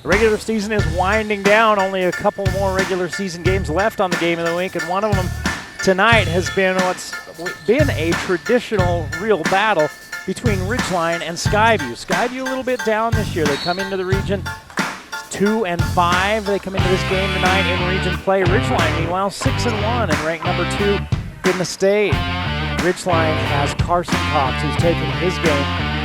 The regular season is winding down. Only a couple more regular season games left on the Game of the Week, and one of them tonight has been what's been a traditional real battle between Ridgeline and Skyview. Skyview a little bit down this year. They come into the region 2-5. They come into this game tonight in region play. Ridgeline, meanwhile, 6-1 and ranked number 2 in the state. Ridgeline has Carson Cox, who's taken his game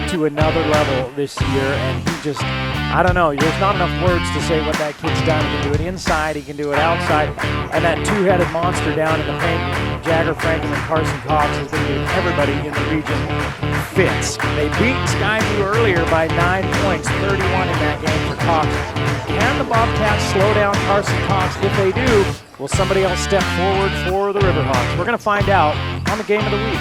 to another level this year, and he just, I don't know, there's not enough words to say what that kid's done. He can do it inside, he can do it outside, and that two-headed monster down in the paint, Jagger Franklin and Carson Cox, has been getting everybody in the region fits. They beat Skyview earlier by 9 points, 31 in that game for Cox. Can the Bobcats slow down Carson Cox? If they do, will somebody else step forward for the Riverhawks? We're going to find out on the Game of the Week.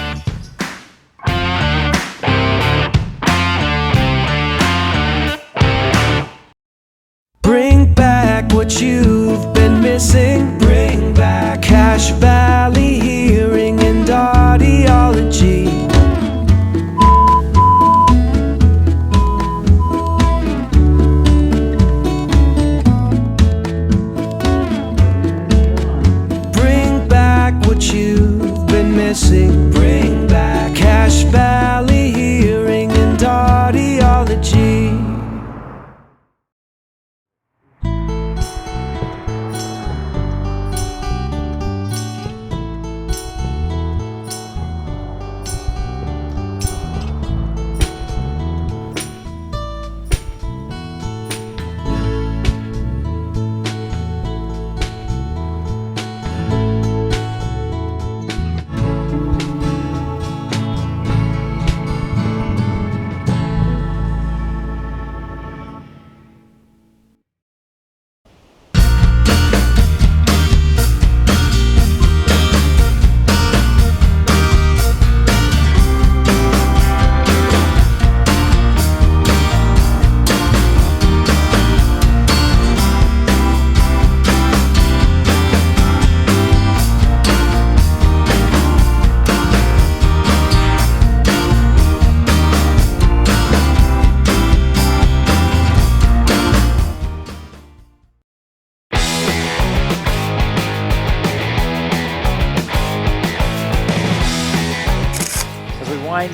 Bring back what you've been missing. Bring back Cache Valley Hearing and Audiology. Bring back what you've been missing. Bring back Cache Valley Hearing and Audiology.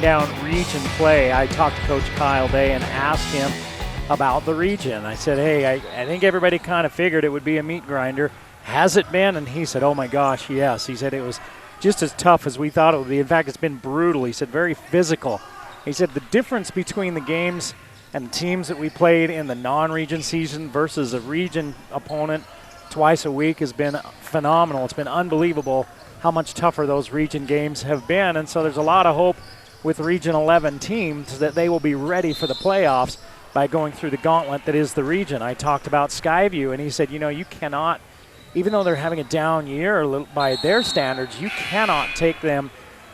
Down region play, I talked to Coach Kyle Day and asked him about the region. I said, hey, I think everybody kind of figured it would be a meat grinder. Has it been? And he said, oh my gosh, yes. He said it was just as tough as we thought it would be. In fact, it's been brutal. He said very physical. He said the difference between the games and the teams that we played in the non-region season versus a region opponent twice a week has been phenomenal. It's been unbelievable how much tougher those region games have been. And so there's a lot of hope with Region 11 teams that they will be ready for the playoffs by going through the gauntlet that is the region. I talked about Skyview, and he said, you know, you cannot, even though they're having a down year by their standards, you cannot take them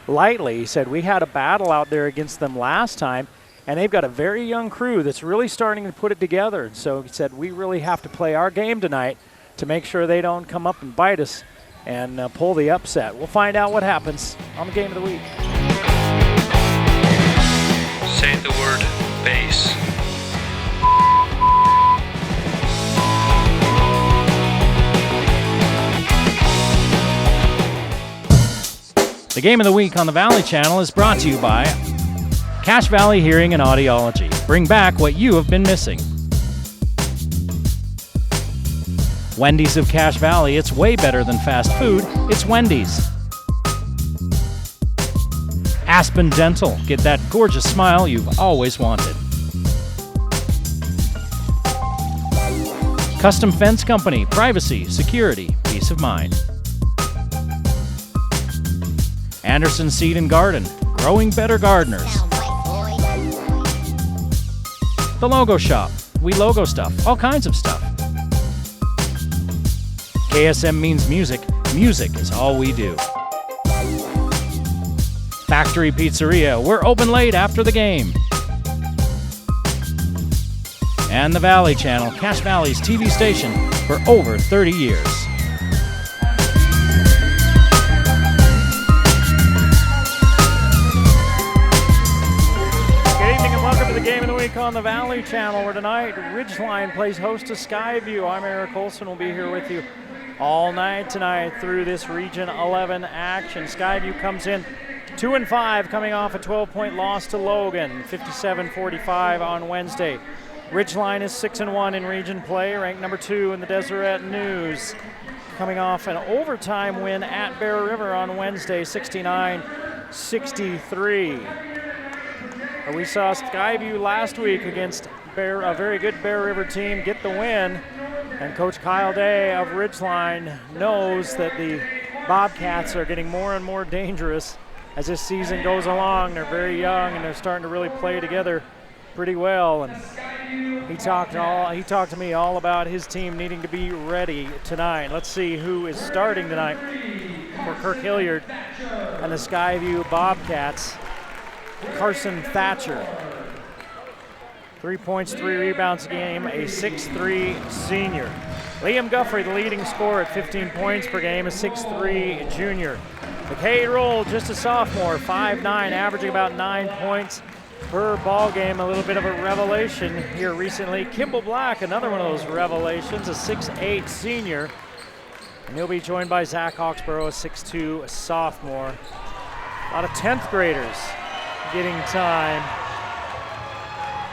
lightly. He said, we had a battle out there against them last time, and they've got a very young crew that's really starting to put it together. And so he said, we really have to play our game tonight to make sure they don't come up and bite us and pull the upset. We'll find out what happens on the Game of the Week. Say the word base. The Game of the Week on the Valley Channel is brought to you by Cache Valley Hearing and Audiology. Bring back what you have been missing. Wendy's of Cache Valley. It's way better than fast food. It's Wendy's. Aspen Dental. Get that gorgeous smile you've always wanted. Custom Fence Company. Privacy, security, peace of mind. Anderson Seed and Garden. Growing better gardeners. The Logo Shop. We logo stuff. All kinds of stuff. KSM means music. Music is all we do. Factory Pizzeria. We're open late after the game. And the Valley Channel, Cache Valley's TV station for over 30 years. Good evening and welcome to the Game of the Week on on the Valley Channel, where tonight Ridgeline plays host to Skyview. I'm Eric Olson. Will be here with you all night tonight through this Region 11 action. Skyview comes in 2-5, coming off a 12-point loss to Logan, 57-45 on Wednesday. Ridgeline is 6-1 in region play, ranked number 2 in the Deseret News, coming off an overtime win at Bear River on Wednesday, 69-63. We saw Skyview last week against a very good Bear River team get the win, and Coach Kyle Day of Ridgeline knows that the Bobcats are getting more and more dangerous as this season goes along. They're very young and they're starting to really play together pretty well, and he talked to me all about his team needing to be ready tonight. Let's see who is starting tonight for Kirk Hilliard and the Skyview Bobcats. Carson Thatcher, 3 points, 3 rebounds a game, a 6'3" senior. Liam Guffrey, the leading scorer at 15 points per game, a 6'3" junior. McKay Roll, just a sophomore, 5'9", averaging about 9 points per ball game. A little bit of a revelation here recently. Kimball Black, another one of those revelations, a 6'8" senior. And he'll be joined by Zach Hawksborough, a 6'2" sophomore. A lot of 10th graders getting time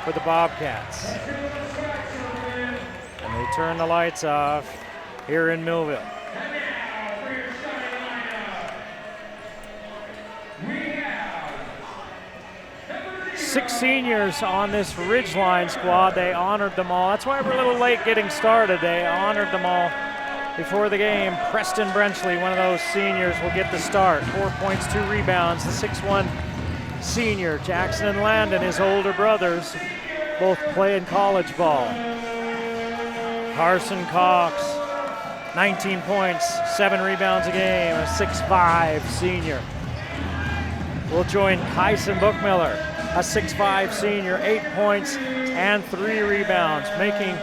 for the Bobcats. And they turn the lights off here in Millville. Six seniors on this Ridgeline squad. They honored them all. That's why we're a little late getting started. They honored them all before the game. Preston Brenchley, one of those seniors, will get the start. 4 points, 2 rebounds. The 6'1" senior. Jackson and Landon, his older brothers, both play in college ball. Carson Cox, 19 points, 7 rebounds a game, a 6'5" senior. Will join Kyson Bookmiller, a 6'5" senior, 8 points and 3 rebounds. Making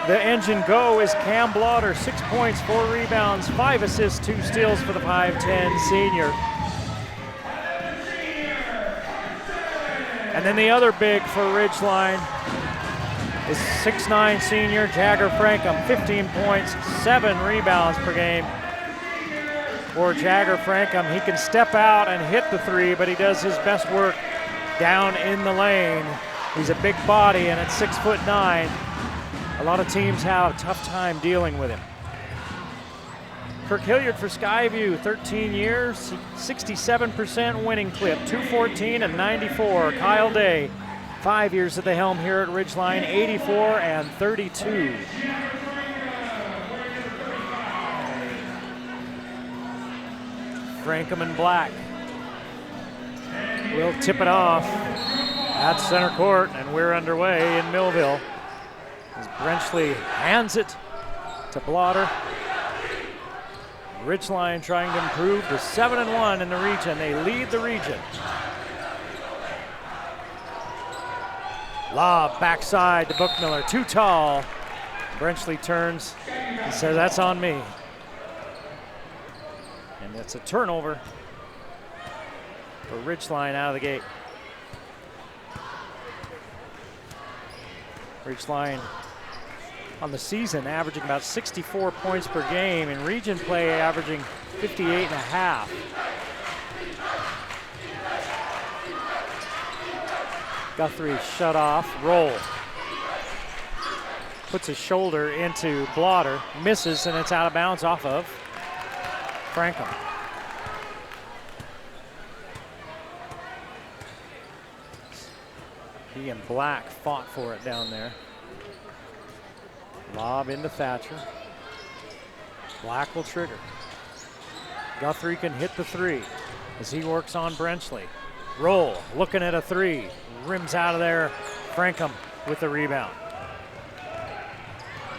the engine go is Cam Blotter, 6 points, 4 rebounds, 5 assists, 2 steals for the 5'10" senior. And then the other big for Ridgeline is 6'9" senior Jagger Frankham, 15 points, 7 rebounds per game. For Jagger Frankham, he can step out and hit the three, but he does his best work down in the lane. He's a big body, and at 6'9", a lot of teams have a tough time dealing with him. Kirk Hilliard for Skyview, 13 years, 67% winning clip, 214 and 94. Kyle Day, 5 years at the helm here at Ridgeline, 84 and 32. Frankham and Black will tip it off at center court, and we're underway in Millville as Brenchley hands it to Blotter. Ridgeline trying to improve to 7-1 in the region. They lead the region. Lob backside to Bookmiller, too tall. Brenchley turns and says, "That's on me." And it's a turnover for Ridgeline out of the gate. Ridgeline on the season averaging about 64 points per game, in region play averaging 58.5. Guthrie shut off, roll. Puts his shoulder into Blotter, misses, and it's out of bounds off of Frankham. He and Black fought for it down there. Lob into Thatcher. Black will trigger. Guthrie can hit the three as he works on Brenchley. Roll, looking at a three. Rims out of there. Frankham with the rebound.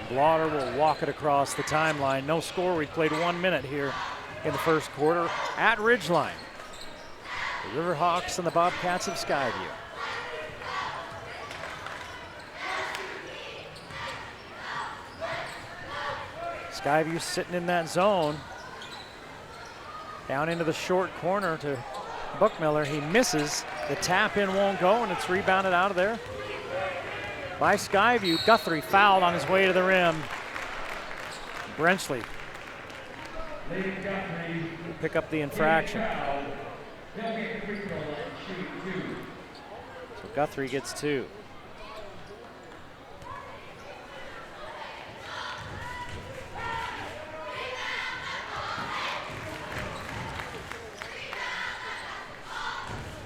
Blotter will walk it across the timeline. No score. We played 1 minute here in the first quarter at Ridgeline. The Riverhawks and the Bobcats of Skyview. Skyview sitting in that zone. Down into the short corner to Bookmiller. He misses. The tap in won't go, and it's rebounded out of there by Skyview. Guthrie fouled on his way to the rim. Brenchley will pick up the infraction. So Guthrie gets 2.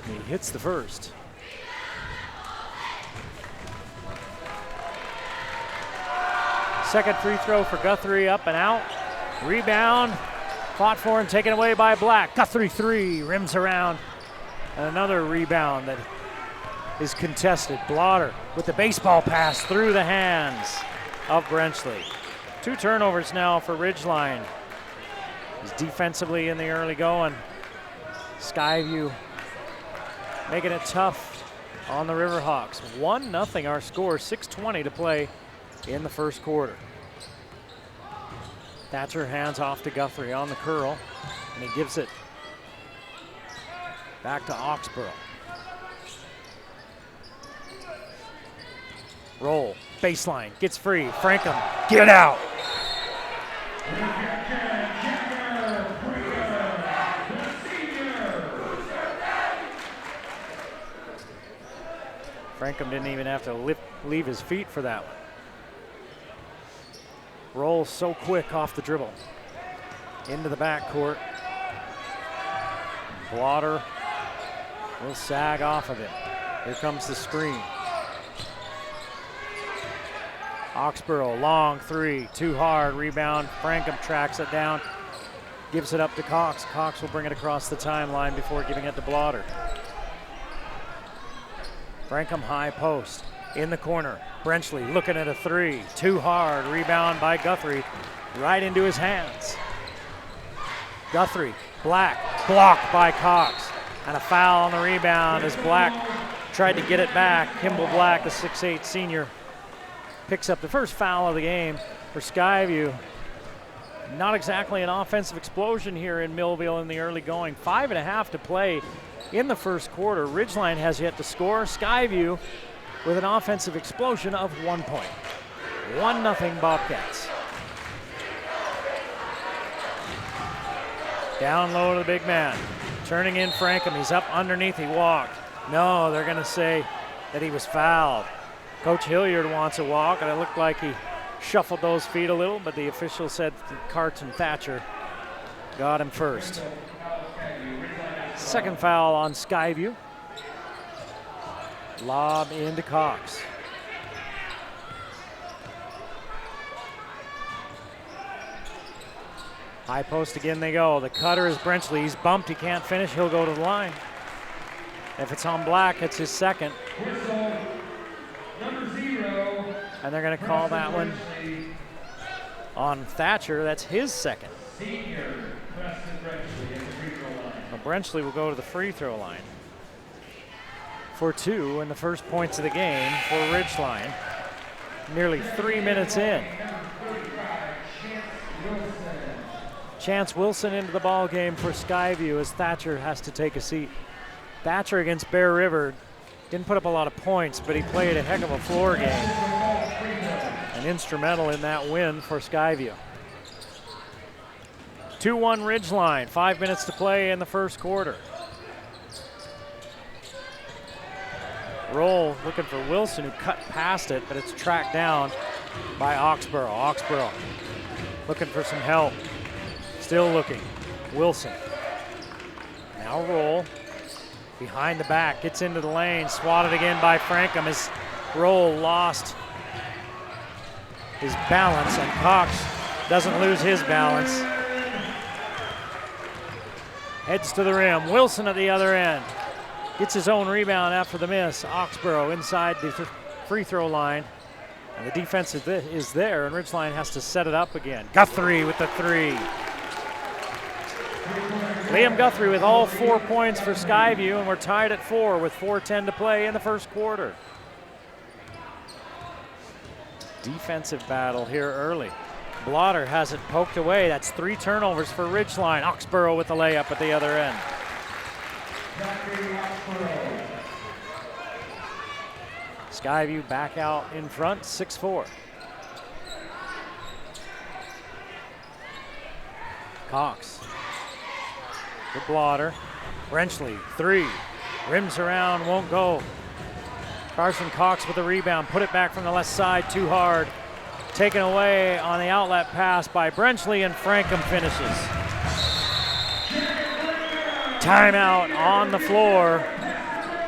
He hits the first. Second free throw for Guthrie, up and out. Rebound, fought for and taken away by Black. Guthrie 3, rims around. And another rebound that is contested. Blotter with the baseball pass through the hands of Brenchley. 2 turnovers now for Ridgeline. He's defensively in the early going. Skyview making it tough on the Riverhawks. 1-0 our score, 6:20 to play in the first quarter. Thatcher hands off to Guthrie on the curl, and he gives it back to Oxborough. Roll, baseline, gets free. Frankham, get out. Frankham didn't even have to leave his feet for that one. Rolls so quick off the dribble. Into the backcourt. Blotter will sag off of it. Here comes the screen. Oxborough, long 3, too hard, rebound. Frankham tracks it down, gives it up to Cox. Cox will bring it across the timeline before giving it to Blotter. Frankham high post, in the corner. Brenchley looking at a 3, too hard, rebound by Guthrie, right into his hands. Guthrie, Black, blocked by Cox, and a foul on the rebound as Black tried to get it back. Kimball Black, the 6'8 senior, picks up the first foul of the game for Skyview. Not exactly an offensive explosion here in Millville in the early going. 5.5 to play in the first quarter. Ridgeline has yet to score. Skyview with an offensive explosion of 1 point. 1-0 Bobcats. Down low to the big man. Turning in Frankham. He's up underneath. He walked. No, they're going to say that he was fouled. Coach Hilliard wants a walk, and it looked like he shuffled those feet a little, but the official said Carton Thatcher got him first. Second foul on Skyview. Lob into Cox. High post again they go. The cutter is Brenchley. He's bumped. He can't finish. He'll go to the line. If it's on Black, it's his second. And they're going to call that one on Thatcher. That's his second. Well, Brenchley will go to the free throw line for 2 in the first points of the game for Ridgeline. Nearly 3 minutes in. Chance Wilson into the ball game for Skyview as Thatcher has to take a seat. Thatcher against Bear River didn't put up a lot of points, but he played a heck of a floor game and instrumental in that win for Skyview. 2-1 Ridgeline, 5 minutes to play in the first quarter. Roll looking for Wilson, who cut past it, but it's tracked down by Oxborough. Oxborough looking for some help. Still looking. Wilson. Now Roll. Behind the back, gets into the lane, swatted again by Frankham as Roll lost his balance, and Cox doesn't lose his balance. Heads to the rim. Wilson at the other end. Gets his own rebound after the miss. Oxborough inside the free throw line. And the defense is there, and Ridgeline has to set it up again. Guthrie with the 3. Liam Guthrie with all 4 points for Skyview, and we're tied at 4 with 4:10 to play in the first quarter. Defensive battle here early. Blotter has it poked away. That's 3 turnovers for Ridgeline. Oxborough with the layup at the other end. Skyview back out in front, 6-4. Cox. The blotter. Brenchley, 3. Rims around, won't go. Carson Cox with the rebound. Put it back from the left side, too hard. Taken away on the outlet pass by Brenchley, and Frankham finishes. Timeout on the floor.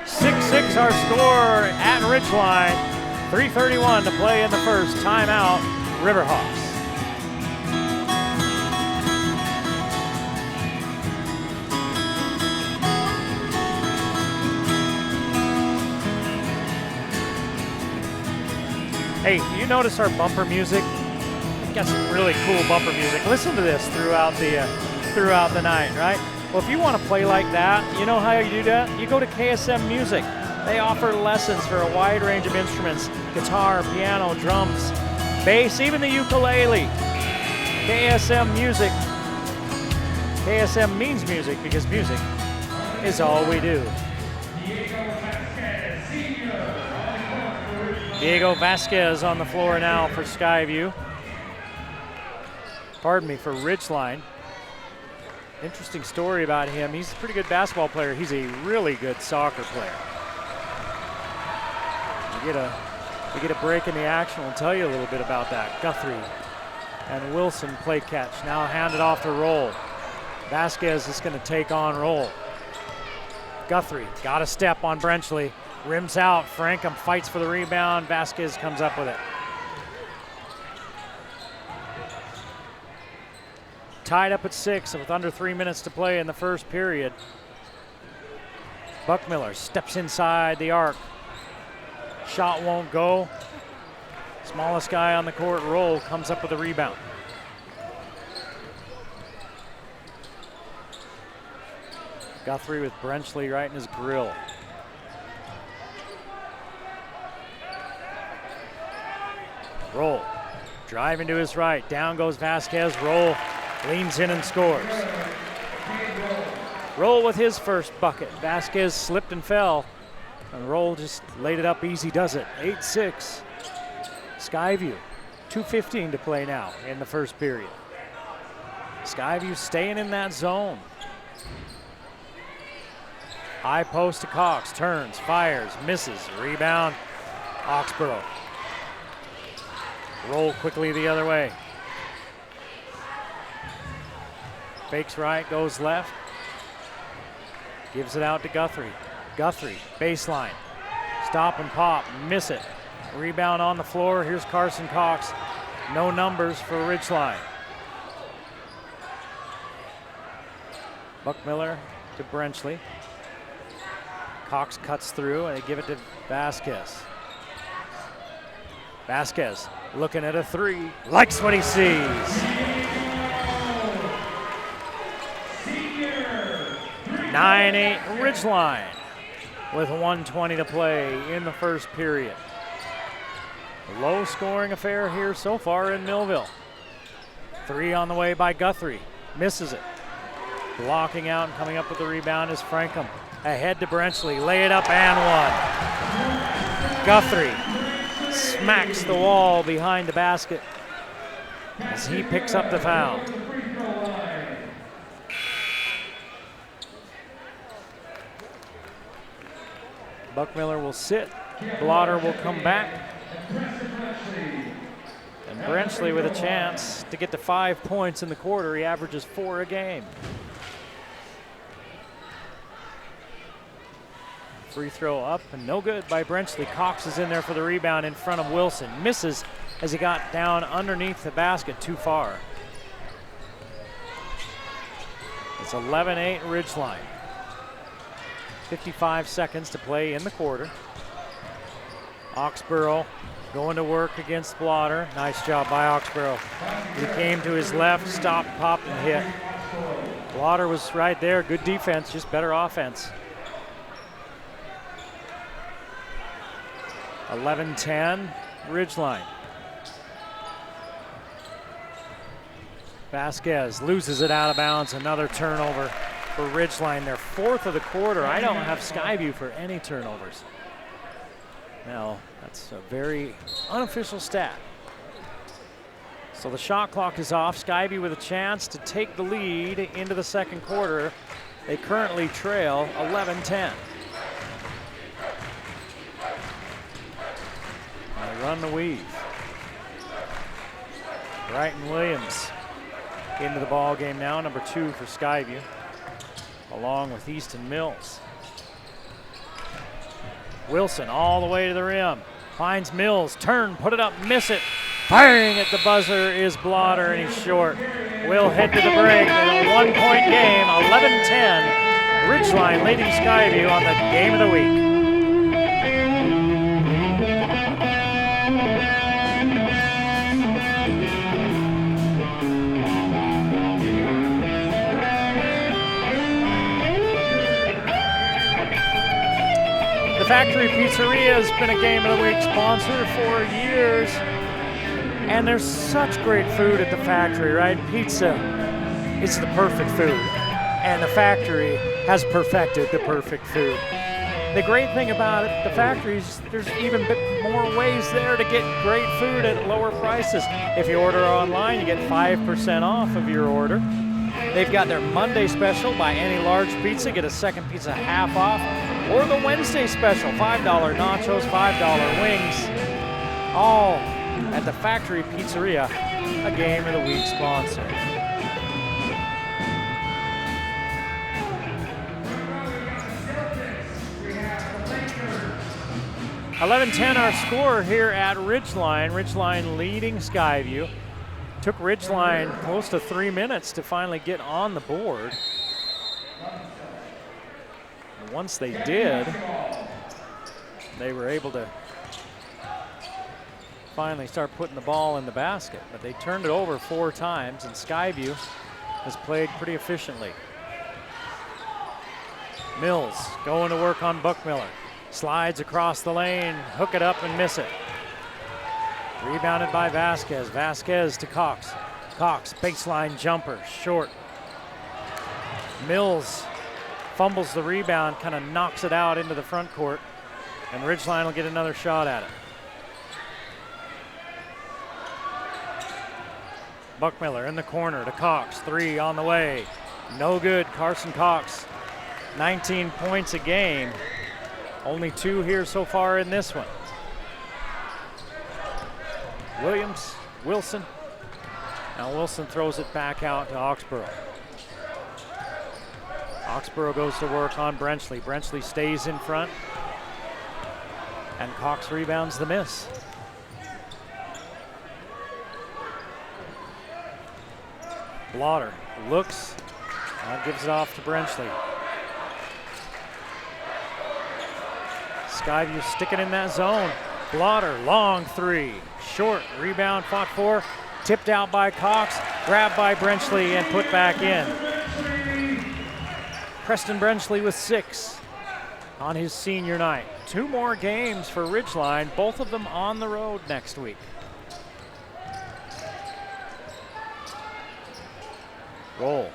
6-6 our score at Ridgeline. 3:31 to play in the first. Timeout, Riverhawks. Hey, you notice our bumper music? We've got some really cool bumper music. Listen to this throughout the night, right? Well, if you want to play like that, you know how you do that? You go to KSM Music. They offer lessons for a wide range of instruments: guitar, piano, drums, bass, even the ukulele. KSM Music. KSM means music because music is all we do. Diego Vasquez on the floor now for Skyview. Pardon me, for Ridgeline. Interesting story about him. He's a pretty good basketball player. He's a really good soccer player. We get a break in the action. We'll tell you a little bit about that. Guthrie and Wilson play catch. Now handed off to Roll. Vasquez is going to take on Roll. Guthrie got a step on Brenchley. Rims out. Frankham fights for the rebound. Vasquez comes up with it. Tied up at 6 with under 3 minutes to play in the first period. Buckmiller steps inside the arc. Shot won't go. Smallest guy on the court, Roll, comes up with a rebound. Guthrie with Brenchley right in his grill. Roll, driving to his right. Down goes Vasquez. Roll leans in and scores. Roll with his first bucket. Vasquez slipped and fell, and Roll just laid it up easy, does it. 8-6. Skyview, 2:15 to play now in the first period. Skyview staying in that zone. High post to Cox, turns, fires, misses, rebound, Oxborough. Roll quickly the other way. Fakes right, goes left. Gives it out to Guthrie. Guthrie, baseline. Stop and pop, miss it. Rebound on the floor, here's Carson Cox. No numbers for Ridgeline. Buckmiller to Brenchley. Cox cuts through and they give it to Vasquez. Vasquez looking at a 3, likes what he sees. 9-8 Ridgeline with 1:20 to play in the first period. Low scoring affair here so far in Millville. 3 on the way by Guthrie, misses it. Blocking out and coming up with the rebound is Frankham. Ahead to Brenchley, lay it up and one. Guthrie smacks the wall behind the basket as he picks up the foul. Buckmiller will sit, Blotter will come back. And Brenchley with a chance to get to 5 points in the quarter. He averages 4 a game. Free throw up and no good by Brenchley. Cox is in there for the rebound in front of Wilson. Misses as he got down underneath the basket too far. It's 11-8 Ridgeline. 55 seconds to play in the quarter. Oxborough going to work against Blotter. Nice job by Oxborough. He came to his left, stopped, popped, and hit. Blotter was right there. Good defense, just better offense. 11-10 Ridgeline. Vasquez loses it out of bounds. Another turnover for Ridgeline. Their 4th of the quarter. I don't have Skyview for any turnovers. Now, that's a very unofficial stat. So the shot clock is off. Skyview with a chance to take the lead into the second quarter. They currently trail 11-10. They run the weave. Bryton Williams into the ball game now, number 2 for Skyview, along with Easton Mills. Wilson all the way to the rim. Finds Mills, turn, put it up, miss it. Firing at the buzzer is Blotter, and he's short. We'll head to the break in a 1-point game, 11-10. Ridgeline leading Skyview on the game of the week. The Factory Pizzeria has been a Game of the Week sponsor for years, and there's such great food at the Factory, right? Pizza is the perfect food, and the Factory has perfected the perfect food. The great thing about it, the Factory, is there's even more ways there to get great food at lower prices. If you order online, you get 5% off of your order. They've got their Monday special, buy any large pizza, get a second pizza half off, or the Wednesday special, $5 nachos, $5 wings, all at the Factory Pizzeria, a Game of the Week sponsor. (11-10) our score here at Ridgeline. Ridgeline leading Skyview. Took Ridgeline close to 3 minutes to finally get on the board. And once they did, they were able to finally start putting the ball in the basket. But they turned it over 4 times, and Skyview has played pretty efficiently. Mills going to work on Buckmiller. Slides across the lane, hook it up and miss it. Rebounded by Vasquez. Vasquez to Cox. Cox, baseline jumper, short. Mills fumbles the rebound, kind of knocks it out into the front court, and Ridgeline will get another shot at it. Buckmiller in the corner to Cox. 3 on the way. No good. Carson Cox, 19 points a game. Only 2 here so far in this one. Williams, Wilson. Now Wilson throws it back out to Oxborough. Oxborough goes to work on Brenchley. Brenchley stays in front, and Cox rebounds the miss. Blotter looks, gives it off to Brenchley. Skyview sticking in that zone. Blotter, long 3, short, rebound fought for, tipped out by Cox, grabbed by Brenchley and put back in. Preston Brenchley with 6 on his senior night. 2 more games for Ridgeline, both of them on the road next week. Roll,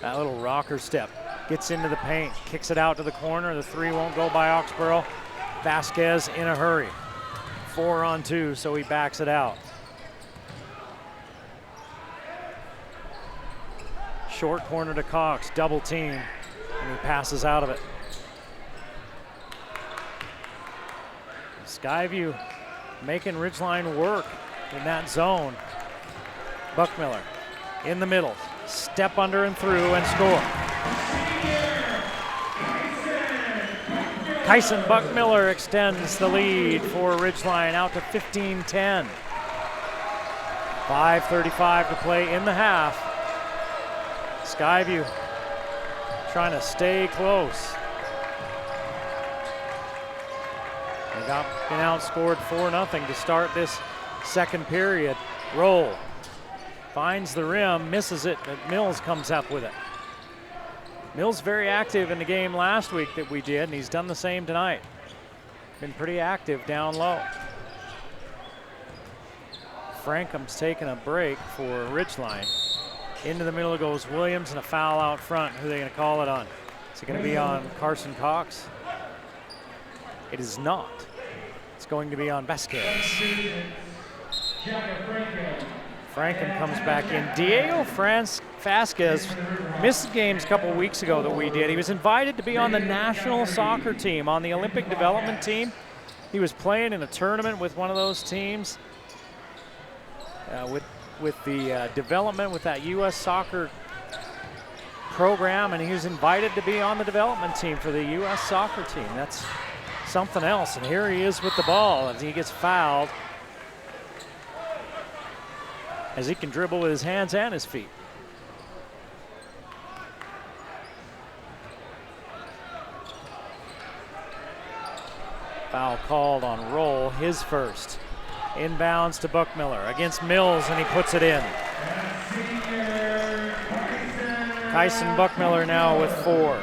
that little rocker step, gets into the paint, kicks it out to the corner. The 3 won't go by Oxborough. Vasquez in a hurry. 4 on 2, so he backs it out. Short corner to Cox, double team, and he passes out of it. Skyview making Ridgeline work in that zone. Buckmiller in the middle, step under and through and score. Kyson Buckmiller extends the lead for Ridgeline out to 15-10. 5:35 to play in the half. Skyview trying to stay close. They been outscored 4-0 to start this second period. Roll, finds the rim, misses it, but Mills comes up with it. Mills very active in the game last week that we did, and he's done the same tonight. Been pretty active down low. Frankham's taking a break for Ridgeline. Into the middle goes Williams, and a foul out front. Who are they going to call it on? Is it going to be on Carson Cox? It is not. going to be on Vasquez. Frankham comes back in. Diego Vasquez missed games a couple weeks ago that we did. He was invited to be on the national soccer team, on the Olympic development team. He was playing in a tournament with one of those teams, with the development with that U.S. soccer program, and he was invited to be on the development team for the U.S. soccer team. That's something else. And here he is with the ball as he gets fouled, as he can dribble with his hands and his feet. Foul called on Roll, his first. Inbounds to Buckmiller against Mills, and he puts it in. Kyson Buckmiller now with 4.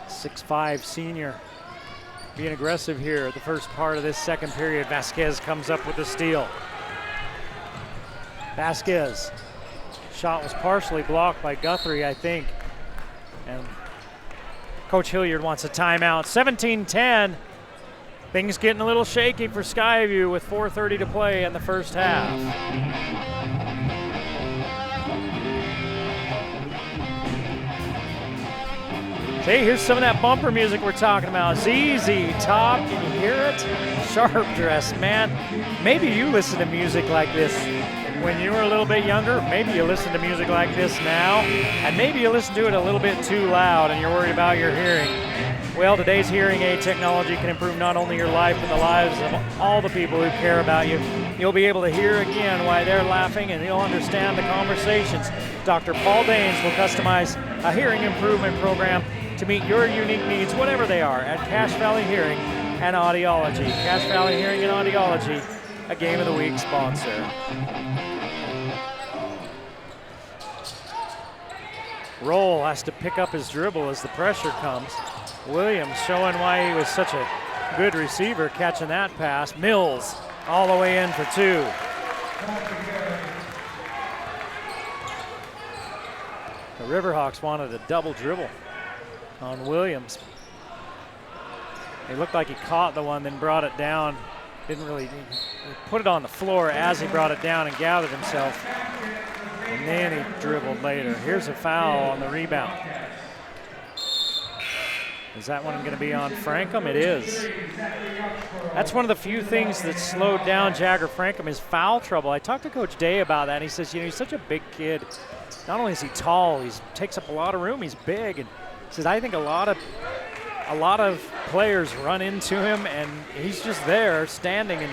6'5" senior. Being aggressive here at the first part of this second period. Vasquez comes up with the steal. Vasquez. Shot was partially blocked by Guthrie, I think. And Coach Hilliard wants a timeout. 17-10. Things getting a little shaky for Skyview with 4:30 to play in the first half. Hey, here's some of that bumper music we're talking about. ZZ Top, can you hear it? Sharp Dress, man. Maybe you listen to music like this when you were a little bit younger. Maybe you listen to music like this now, and maybe you listen to it a little bit too loud and you're worried about your hearing. Well, today's hearing aid technology can improve not only your life but the lives of all the people who care about you. You'll be able to hear again why they're laughing, and you'll understand the conversations. Dr. Paul Danes will customize a hearing improvement program to meet your unique needs, whatever they are, at Cache Valley Hearing and Audiology. Cache Valley Hearing and Audiology, a Game of the Week sponsor. Roll has to pick up his dribble as the pressure comes. Williams showing why he was such a good receiver, catching that pass. Mills all the way in for 2. The Riverhawks wanted a double dribble on Williams. It looked like he caught the one, then brought it down. Didn't really, he put it on the floor as he brought it down and gathered himself. And then he dribbled later. Here's a foul on the rebound. Is that one going to be on Frankham? It is. That's one of the few things that slowed down Jagger Frankham, is foul trouble. I talked to Coach Day about that, and he says, you know, he's such a big kid. Not only is he tall, he takes up a lot of room, he's big. And he says, I think a lot of players run into him, and he's just there standing, and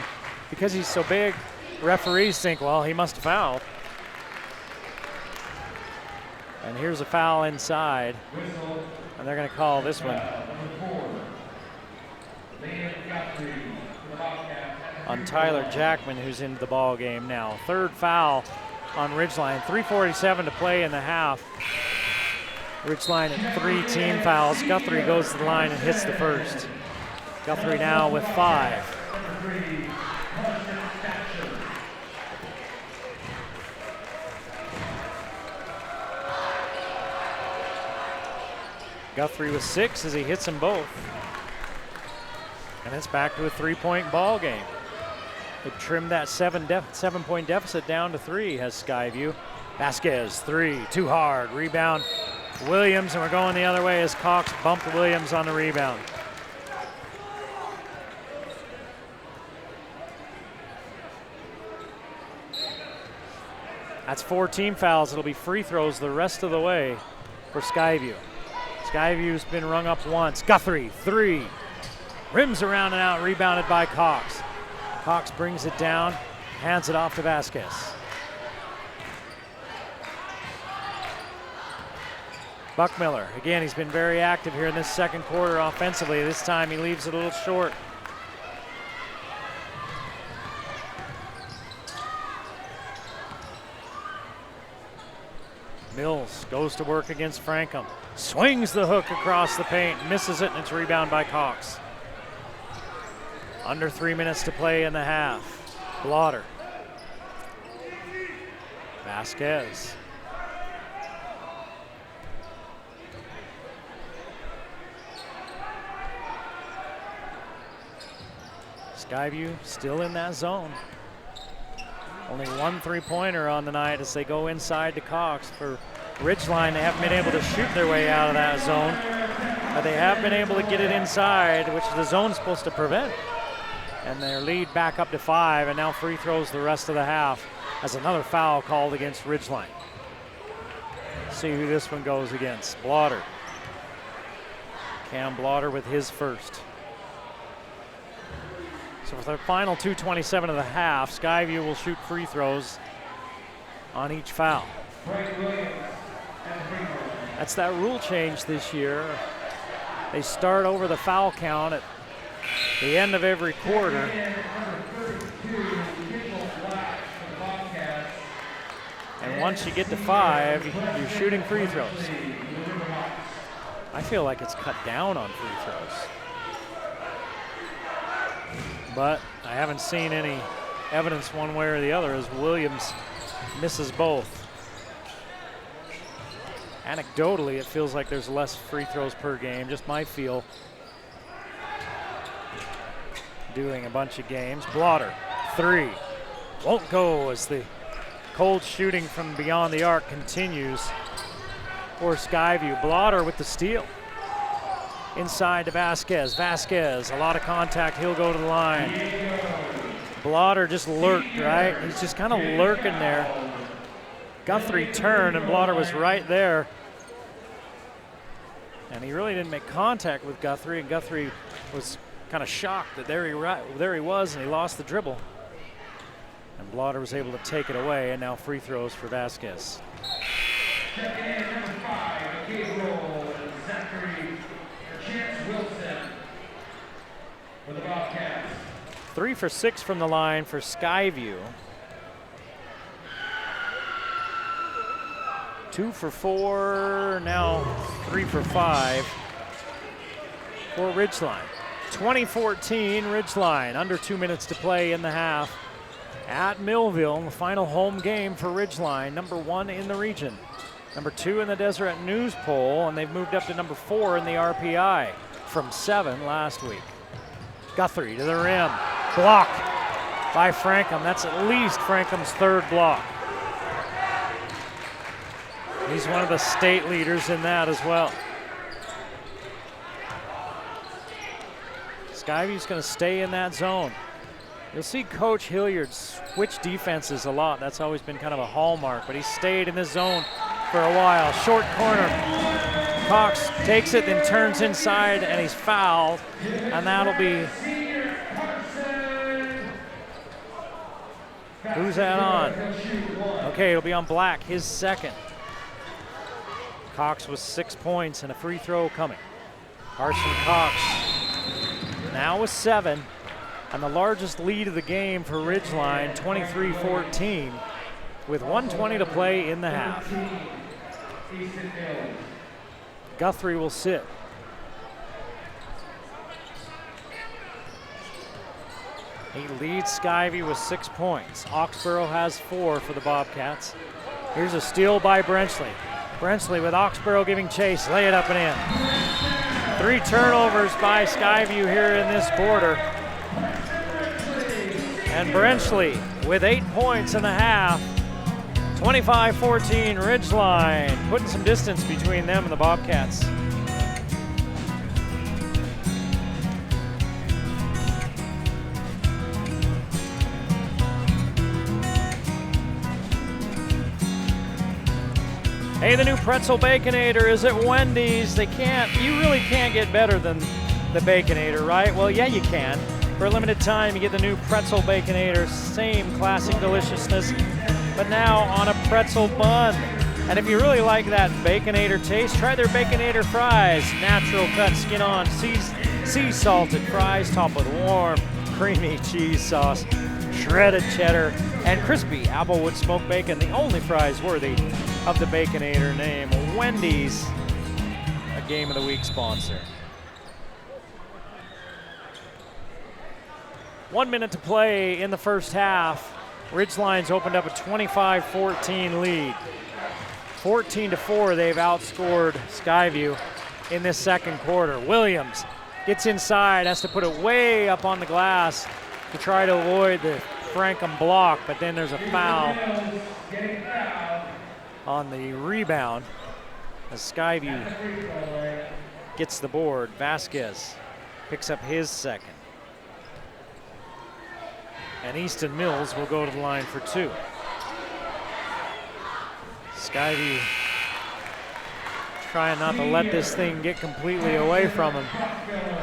because he's so big, referees think, well, he must have fouled. And here's a foul inside, and they're going to call this one on Tyler Jackman, who's into the ball game now. Third foul on Ridgeline. 3:47 to play in the half. Ridgeline at 3 team fouls. Guthrie goes to the line and hits the first. Guthrie now with 5. Guthrie with 6 as he hits them both. And it's back to a 3-point ball game. They've trimmed that 7-point deficit down to 3, has Skyview. Vasquez, 3, too hard. Rebound, Williams, and we're going the other way as Cox bumped Williams on the rebound. That's 4 team fouls. It'll be free throws the rest of the way for Skyview. Skyview's been rung up once. Guthrie, 3. Rims around and out, rebounded by Cox. Cox brings it down, hands it off to Vasquez. Buckmiller, again, he's been very active here in this second quarter offensively. This time he leaves it a little short. Mills goes to work against Frankham. Swings the hook across the paint, misses it, and it's rebound by Cox. Under 3 minutes to play in the half. Blotter. Vasquez. Skyview still in that zone. Only one three-pointer on the night as they go inside to Cox. For Ridgeline, they haven't been able to shoot their way out of that zone, but they have been able to get it inside, which the zone's supposed to prevent. And their lead back up to 5, and now free throws the rest of the half as another foul called against Ridgeline. See who this one goes against. Blotter. Cam Blotter with his first. So for the final 2:27 of the half, Skyview will shoot free throws on each foul. That's that rule change this year. They start over the foul count at the end of every quarter. And once you get to 5, you're shooting free throws. I feel like it's cut down on free throws. But I haven't seen any evidence one way or the other as Williams misses both. Anecdotally, it feels like there's less free throws per game, just my feel. Doing a bunch of games. Blotter, 3. Won't go as the cold shooting from beyond the arc continues for Skyview. Blotter with the steal. Inside to Vasquez. Vasquez, a lot of contact. He'll go to the line. Blotter just lurked, right? He's just kind of lurking there. Guthrie turned and Blotter was right there. And he really didn't make contact with Guthrie, and Guthrie was kind of shocked that there he was, and he lost the dribble. And Blotter was able to take it away, and now free throws for Vasquez. Number 5, Gabriel Zachary Wilson for the Bobcats. 3 for 6 from the line for Skyview. 2 for 4, now 3 for 5 for Ridgeline. 2014 Ridgeline, under 2 minutes to play in the half at Millville, the final home game for Ridgeline, number 1 in the region, number 2 in the Deseret News poll, and they've moved up to number 4 in the RPI from 7 last week. Guthrie to the rim, block by Frankham. That's at least Frankham's 3rd block. He's one of the state leaders in that as well. Skyview's going to stay in that zone. You'll see Coach Hilliard switch defenses a lot. That's always been kind of a hallmark, but he stayed in this zone for a while. Short corner. Cox takes it, then turns inside, and he's fouled. And that'll be... Who's that on? Okay, it'll be on Black, his 2nd. Cox was 6 points and a free throw coming. Carson Cox now with 7, and the largest lead of the game for Ridgeline, 23-14, with 1:20 to play in the half. Guthrie will sit. He leads Skyview with 6 points. Oxborough has 4 for the Bobcats. Here's a steal by Brenchley. Brenchley with Oxborough giving chase, lay it up and in. 3 turnovers by Skyview here in this quarter. And Brenchley with 8 points in the half. 25-14 Ridgeline, putting some distance between them and the Bobcats. Hey, the new Pretzel Baconator is at Wendy's. You really can't get better than the Baconator, right? Well, yeah, you can. For a limited time, you get the new Pretzel Baconator, same classic deliciousness, but now on a pretzel bun. And if you really like that Baconator taste, try their Baconator fries. Natural cut, skin on, sea salted fries topped with warm, creamy cheese sauce, shredded cheddar, and crispy applewood smoked bacon, the only fries worthy of the Baconator name. Wendy's, a Game of the Week sponsor. 1 minute to play in the first half. Ridgeline's opened up a 25-14 lead. 14-4, they've outscored Skyview in this second quarter. Williams gets inside, has to put it way up on the glass, to try to avoid the Frankham block, but then there's a foul on the rebound as Skyview gets the board. Vasquez picks up his second. And Easton Mills will go to the line for 2. Skyview trying not to let this thing get completely away from him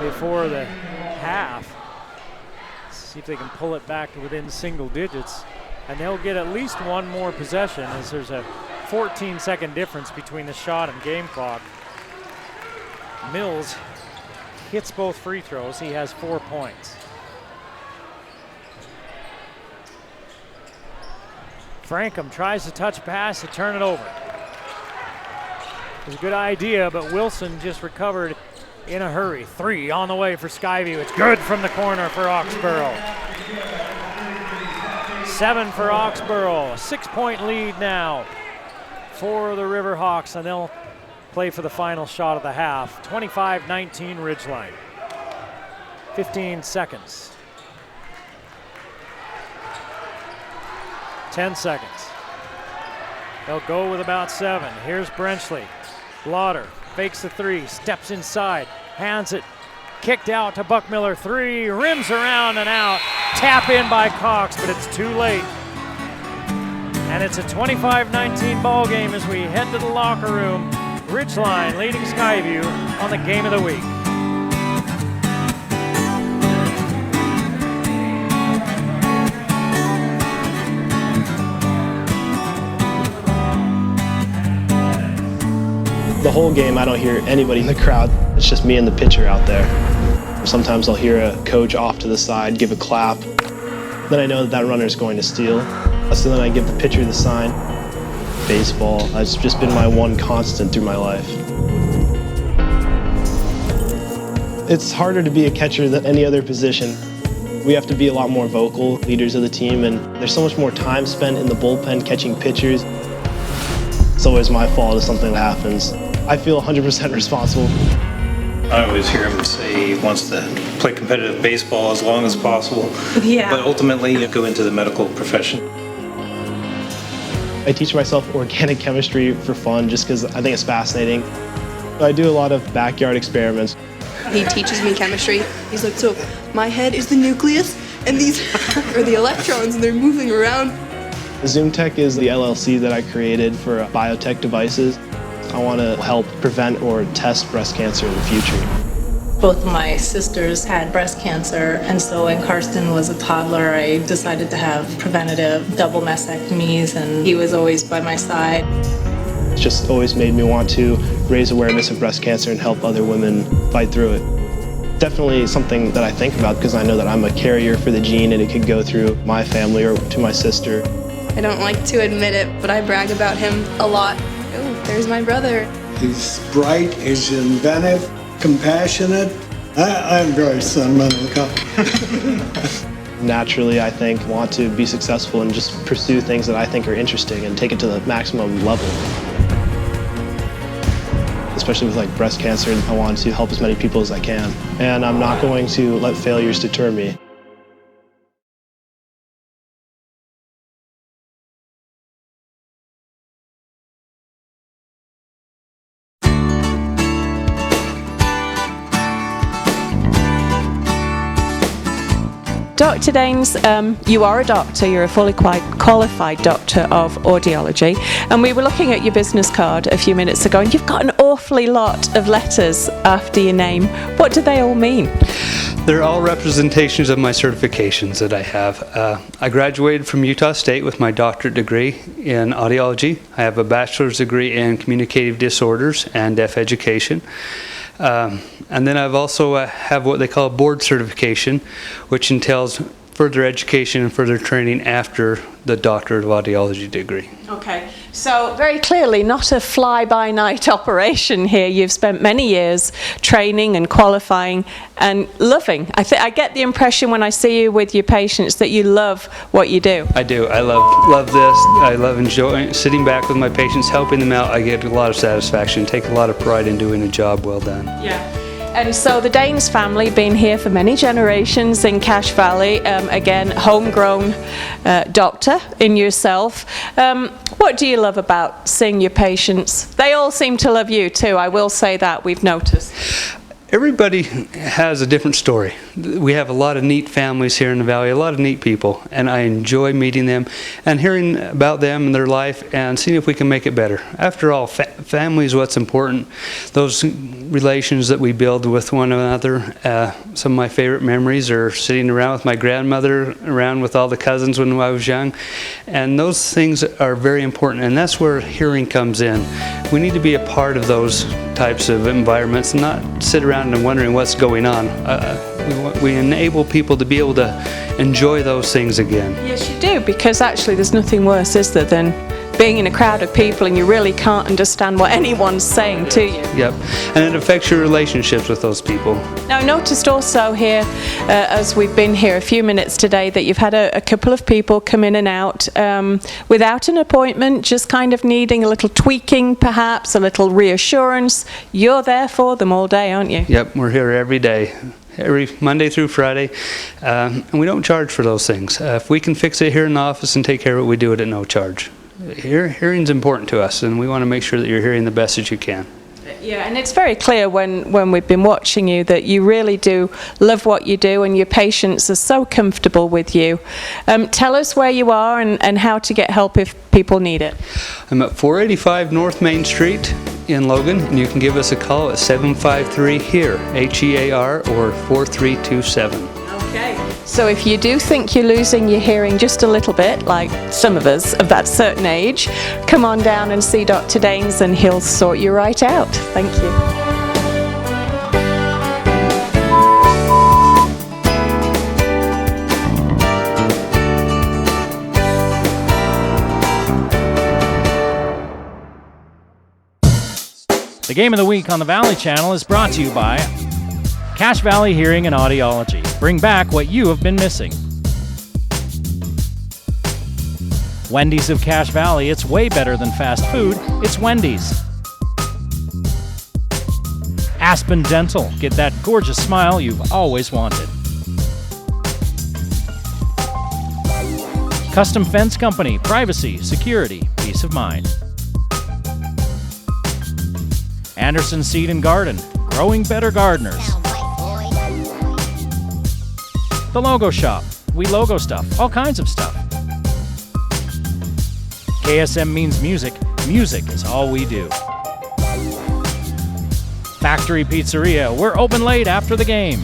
before the half. See if they can pull it back to within single digits. And they'll get at least one more possession as there's a 14-second difference between the shot and game clock. Mills hits both free throws. He has 4 points. Frankham tries to touch pass to turn it over. It was a good idea, but Wilson just recovered in a hurry. 3 on the way for Skyview. It's good from the corner for Oxborough. 7 for Oxborough. A 6-point lead now for the Riverhawks, and they'll play for the final shot of the half. 25-19 Ridgeline. 15 seconds. 10 seconds. They'll go with about 7. Here's Brenchley. Blaughter fakes the 3, steps inside, hands it, kicked out to Buckmiller. 3, rims around and out. Tap in by Cox, but it's too late. And it's a 25-19 ball game as we head to the locker room. Ridgeline leading Skyview on the game of the week. The whole game, I don't hear anybody in the crowd. It's just me and the pitcher out there. Sometimes I'll hear a coach off to the side give a clap. Then I know that runner's going to steal. So then I give the pitcher the sign. Baseball has just been my one constant through my life. It's harder to be a catcher than any other position. We have to be a lot more vocal, leaders of the team, and there's so much more time spent in the bullpen catching pitchers. It's always my fault if something happens. I feel 100% responsible. I always hear him say he wants to play competitive baseball as long as possible, but ultimately go into the medical profession. I teach myself organic chemistry for fun just because I think it's fascinating. I do a lot of backyard experiments. He teaches me chemistry. He's like, so my head is the nucleus and these are the electrons and they're moving around. ZoomTech is the LLC that I created for biotech devices. I want to help prevent or test breast cancer in the future. Both of my sisters had breast cancer, and so when Karsten was a toddler, I decided to have preventative double mastectomies, and he was always by my side. It's just always made me want to raise awareness of breast cancer and help other women fight through it. Definitely something that I think about because I know that I'm a carrier for the gene and it could go through my family or to my sister. I don't like to admit it, but I brag about him a lot. Oh, there's my brother. He's bright, he's inventive, compassionate. I'm very sentimental. Naturally, I think, want to be successful and just pursue things that I think are interesting and take it to the maximum level. Especially with like breast cancer, I want to help as many people as I can. And I'm not going to let failures deter me. Dr. Daines, you are a doctor, you're a fully qualified doctor of audiology, and we were looking at your business card a few minutes ago, and you've got an awfully lot of letters after your name. What do they all mean? They're all representations of my certifications that I have. I graduated from Utah State with my doctorate degree in audiology. I have a bachelor's degree in communicative disorders and deaf education. And then I've also have what they call a board certification, which entails further education and further training after the doctorate of audiology degree. Okay, so very clearly not a fly-by-night operation here. You've spent many years training and qualifying and loving. I get the impression when I see you with your patients that you love what you do. I do. I love this. I love enjoying sitting back with my patients, helping them out. I get a lot of satisfaction, take a lot of pride in doing a job well done. Yeah. And so the Danes family been here for many generations in Cache Valley. Again, homegrown doctor in yourself. What do you love about seeing your patients? They all seem to love you too. I will say that we've noticed. Everybody has a different story. We have a lot of neat families here in the Valley, a lot of neat people, and I enjoy meeting them and hearing about them and their life and seeing if we can make it better. After all, family is what's important. Those relations that we build with one another. Some of my favorite memories are sitting around with my grandmother, around with all the cousins when I was young, and those things are very important, and that's where hearing comes in. We need to be a part of those types of environments and not sit around and wondering what's going on. We enable people to be able to enjoy those things again. Yes, you do, because actually there's nothing worse, is there, than being in a crowd of people and you really can't understand what anyone's saying to you. Yep, and it affects your relationships with those people. Now, I noticed also here, as we've been here a few minutes today, that you've had a couple of people come in and out without an appointment, just kind of needing a little tweaking, perhaps, a little reassurance. You're there for them all day, aren't you? Yep, we're here every day. Every Monday through Friday, and we don't charge for those things. If we can fix it here in the office and take care of it, we do it at no charge. Hearing's important to us, and we want to make sure that you're hearing the best that you can. Yeah, and it's very clear when we've been watching you that you really do love what you do, and your patients are so comfortable with you. Tell us where you are and how to get help if people need it. I'm at 485 North Main Street in Logan, and you can give us a call at 753-HEAR, HEAR, or 4327. Okay. So if you do think you're losing your hearing just a little bit, like some of us of that certain age, come on down and see Dr. Danes and he'll sort you right out. Thank you. The Game of the Week on the Valley Channel is brought to you by Cache Valley Hearing and Audiology. Bring back what you have been missing. Wendy's of Cache Valley. It's way better than fast food. It's Wendy's. Aspen Dental. Get that gorgeous smile you've always wanted. Custom Fence Company. Privacy, security, peace of mind. Anderson Seed and Garden. Growing better gardeners. The Logo Shop. We logo stuff. All kinds of stuff. KSM means music. Music is all we do. Factory Pizzeria. We're open late after the game.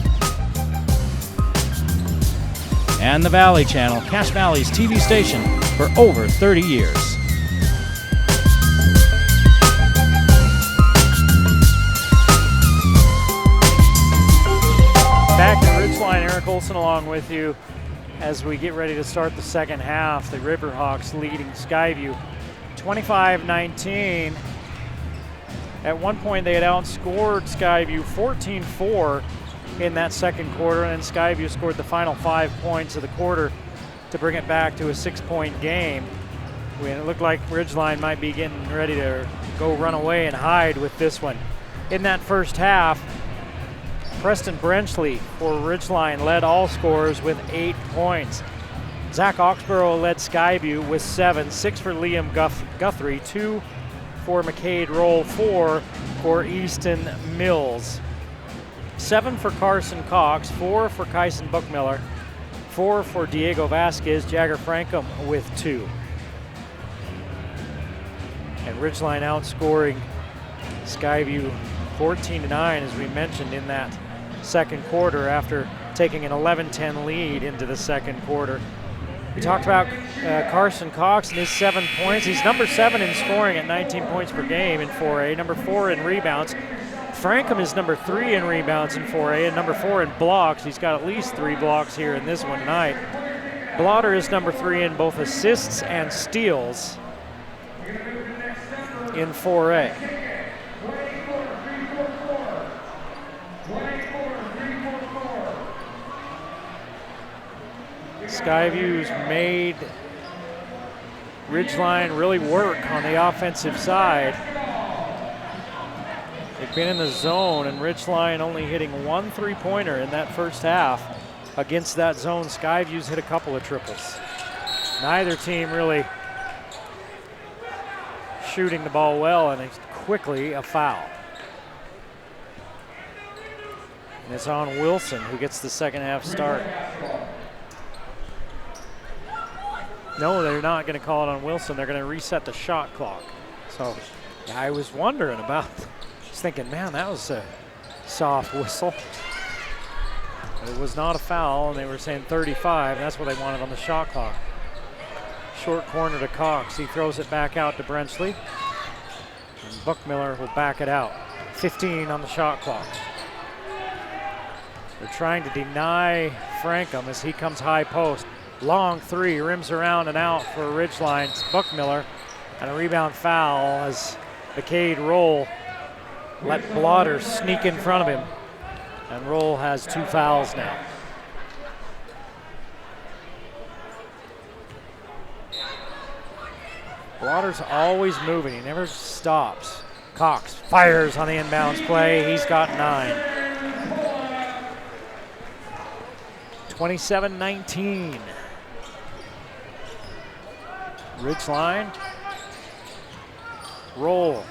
And the Valley Channel, Cache Valley's TV station for over 30 years. Back to Ridgeline, Eric Olson along with you as we get ready to start the second half. The Riverhawks leading Skyview 25-19. At one point they had outscored Skyview 14-4 in that second quarter, and then Skyview scored the final 5 points of the quarter to bring it back to a 6-point game. It looked like Ridgeline might be getting ready to go run away and hide with this one. In that first half, Preston Brenchley for Ridgeline led all scorers with 8 points. Zach Oxborough led Skyview with 7, 6 for Liam Guthrie, 2 for McCade Roll, 4 for Easton Mills. 7 for Carson Cox, 4 for Kyson Buckmiller, 4 for Diego Vasquez, Jagger Frankham with 2. And Ridgeline outscoring Skyview 14-9, as we mentioned, in that second quarter after taking an 11-10 lead into the second quarter. We talked about Carson Cox and his 7 points. He's number 7 in scoring at 19 points per game in 4A, number 4 in rebounds. Frankham is number 3 in rebounds in 4A and number 4 in blocks. He's got at least 3 blocks here in this one tonight. Blotter is number 3 in both assists and steals in 4A. Skyview's made Ridgeline really work on the offensive side. They've been in the zone, and Ridgeline only hitting 1 3-pointer in that first half against that zone. Skyview's hit a couple of triples. Neither team really shooting the ball well, and it's quickly a foul. And it's on Wilson, who gets the second half start. No, they're not going to call it on Wilson. They're going to reset the shot clock. So I was wondering about, just thinking, man, that was a soft whistle. But it was not a foul, and they were saying 35. That's what they wanted on the shot clock. Short corner to Cox. He throws it back out to Brenchley. And Buckmiller will back it out. 15 on the shot clock. They're trying to deny Frankham as he comes high post. Long three, rims around and out for Ridgeline. It's Buckmiller, and a rebound foul as McCade Roll let Blotter sneak in front of him. And Roll has 2 fouls now. Blotter's always moving, he never stops. Cox fires on the inbounds play, he's got 9. 27-19. Ridgeline. Roll.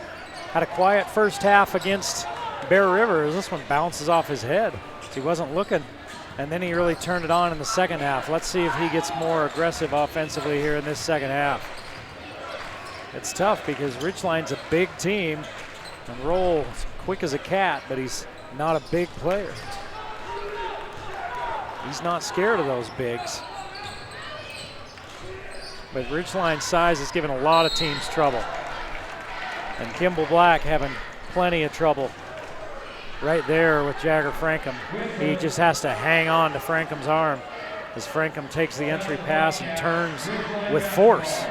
Had a quiet first half against Bear River. This one bounces off his head. He wasn't looking, and then he really turned it on in the second half. Let's see if he gets more aggressive offensively here in this second half. It's tough because Ridgeline's a big team, and Roll is quick as a cat, but he's not a big player. He's not scared of those bigs. But Ridgeline's size has given a lot of teams trouble. And Kimball Black having plenty of trouble right there with Jagger Frankham. He just has to hang on to Frankham's arm as Frankham takes the entry pass and turns with force.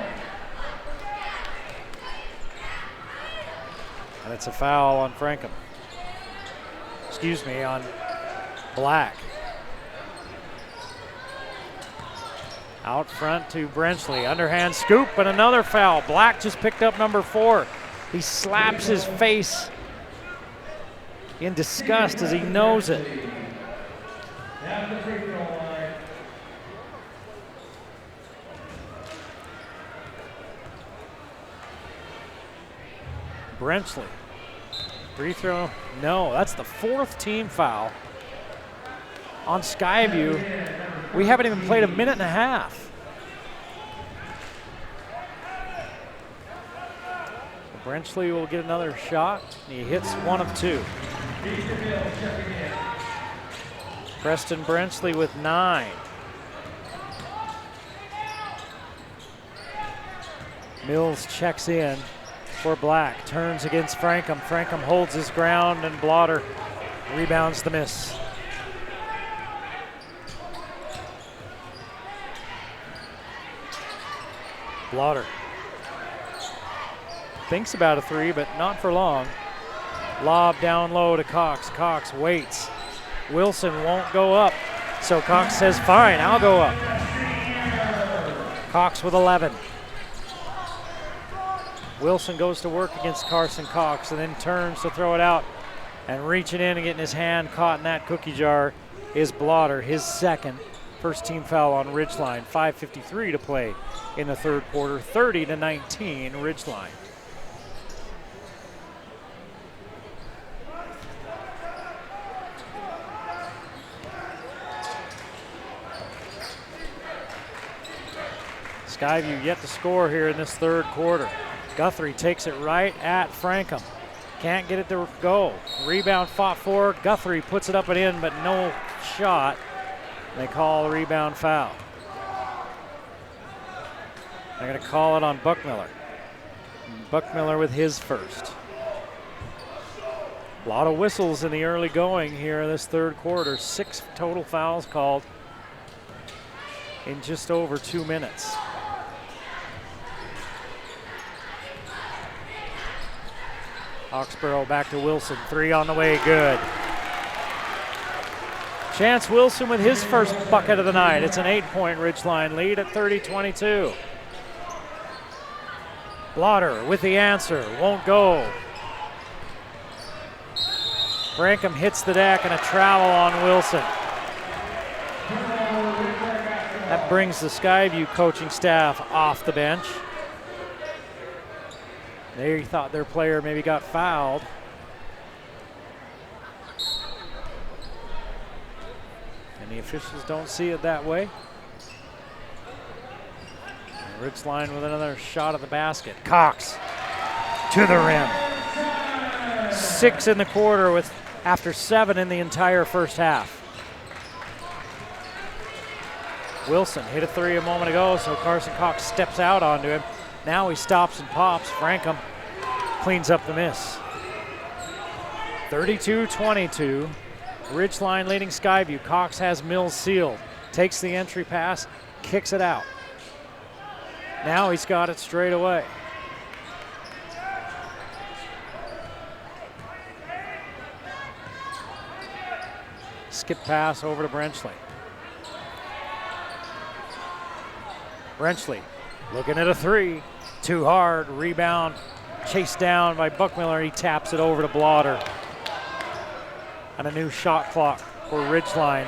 And it's a foul on Frankham. Excuse me, on Black. Out front to Brenchley, underhand scoop and another foul. Black just picked up number 4. He slaps his face in disgust as he knows it. Brenchley, free throw, no, that's the 4th team foul on Skyview. We haven't even played a minute and a half. Brenchley will get another shot. He hits 1 of 2. Preston Brenchley with 9. Mills checks in for Black. Turns against Frankham. Frankham holds his ground, and Blotter rebounds the miss. Blotter thinks about a 3, but not for long. Lob down low to Cox. Cox waits. Wilson won't go up, so Cox says, fine, I'll go up. Cox with 11. Wilson goes to work against Carson Cox and then turns to throw it out, and reaching in and getting his hand caught in that cookie jar is Blotter, his second. First team foul on Ridgeline. 5:53 to play in the third quarter. 30-19 Ridgeline. Skyview yet to score here in this third quarter. Guthrie takes it right at Frankham. Can't get it to go. Rebound fought for. Guthrie puts it up and in, but no shot. They call a rebound foul. They're going to call it on Buckmiller. Buckmiller with his first. A lot of whistles in the early going here in this third quarter. 6 total fouls called in just over 2 minutes. Hawkesboro back to Wilson. 3 on the way, good. Chance Wilson with his first bucket of the night. It's an 8-point Ridgeline lead at 30-22. Blotter with the answer, won't go. Frankham hits the deck and a travel on Wilson. That brings the Skyview coaching staff off the bench. They thought their player maybe got fouled. And the officials don't see it that way. And Ridgeline with another shot at the basket. Cox to the rim. 6 in the quarter with after 7 in the entire first half. Wilson hit a 3 a moment ago, so Carson Cox steps out onto him. Now he stops and pops. Frankham cleans up the miss. 32-22. Ridgeline leading Skyview. Cox has Mills sealed. Takes the entry pass, kicks it out. Now he's got it straight away. Skip pass over to Brenchley. Brenchley looking at a 3. Too hard. Rebound. Chased down by Buckmiller. He taps it over to Blotter. And a new shot clock for Ridgeline.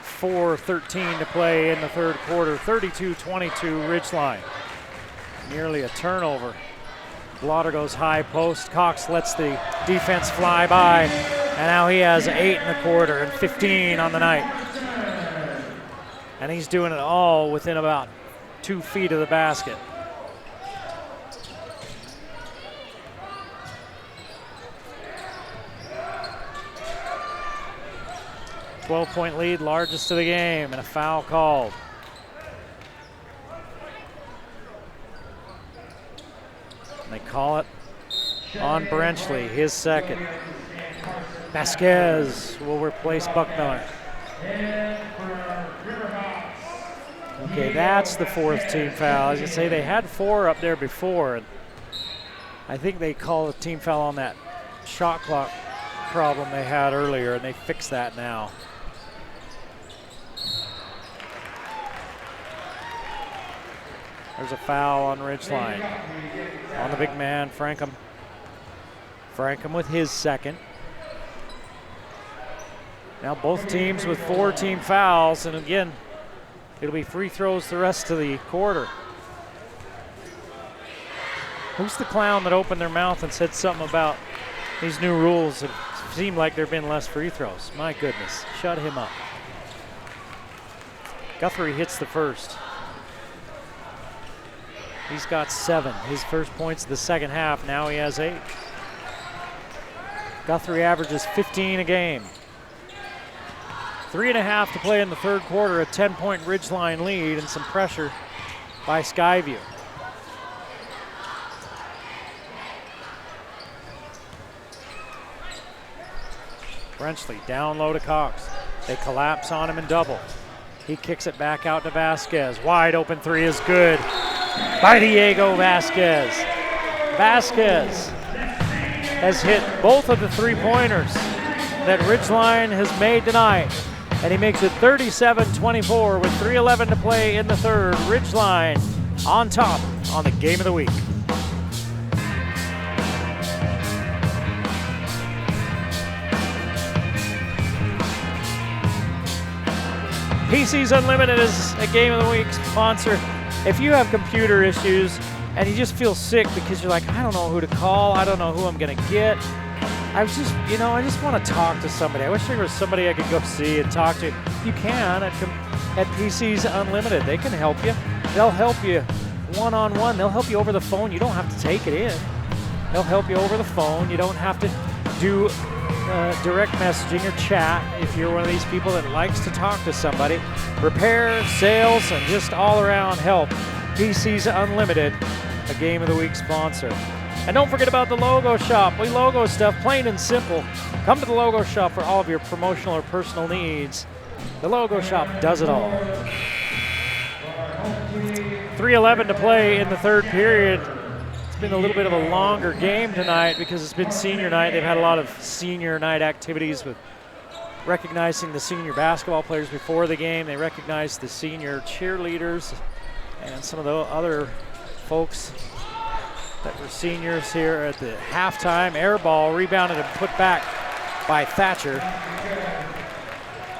4:13 to play in the third quarter. 32-22 Ridgeline. Nearly a turnover. Blotter goes high post. Cox lets the defense fly by. And now he has 8 in the quarter and 15 on the night. And he's doing it all within about 2 feet of the basket. .12 lead, largest of the game, and a foul called. And they call it on Brenchley, his second. Vasquez will replace Buckmiller. Okay, that's the 4th team foul. I was going to say they had 4 up there before. And I think they call a team foul on that shot clock problem they had earlier, and they fixed that now. There's a foul on Ridgeline. On the big man, Frankham. Frankham with his second. Now both teams with 4 team fouls, and again, it'll be free throws the rest of the quarter. Who's the clown that opened their mouth and said something about these new rules? It seemed like there have been less free throws. My goodness, shut him up. Guthrie hits the first. He's got 7. His first points of the second half. Now he has 8. Guthrie averages 15 a game. 3.5 to play in the third quarter. A 10-point Ridgeline lead and some pressure by Skyview. Brenchley down low to Cox. They collapse on him and double. He kicks it back out to Vasquez. Wide open 3 is good by Diego Vasquez. Vasquez has hit both of the 3-pointers that Ridgeline has made tonight, and he makes it 37-24 with 3:11 to play in the third. Ridgeline on top on the game of the week. PC's Unlimited is a game of the week sponsor. If you have computer issues and you just feel sick because you're like, I don't know who to call, I don't know who I'm gonna get, I just want to talk to somebody. I wish there was somebody I could go see and talk to. You can at PC's Unlimited. They can help you. They'll help you one-on-one. They'll help you over the phone. You don't have to take it in. They'll help you over the phone. You don't have to do direct messaging or chat if you're one of these people that likes to talk to somebody. Repair, sales, and just all-around help. PC's Unlimited, a Game of the Week sponsor. And don't forget about the Logo Shop. We logo stuff, plain and simple. Come to the Logo Shop for all of your promotional or personal needs. The Logo Shop does it all. 3:11 to play in the third period. It's been a little bit of a longer game tonight because it's been senior night. They've had a lot of senior night activities with recognizing the senior basketball players before the game. They recognized the senior cheerleaders and some of the other folks that were seniors here at the halftime. Air ball rebounded and put back by Thatcher.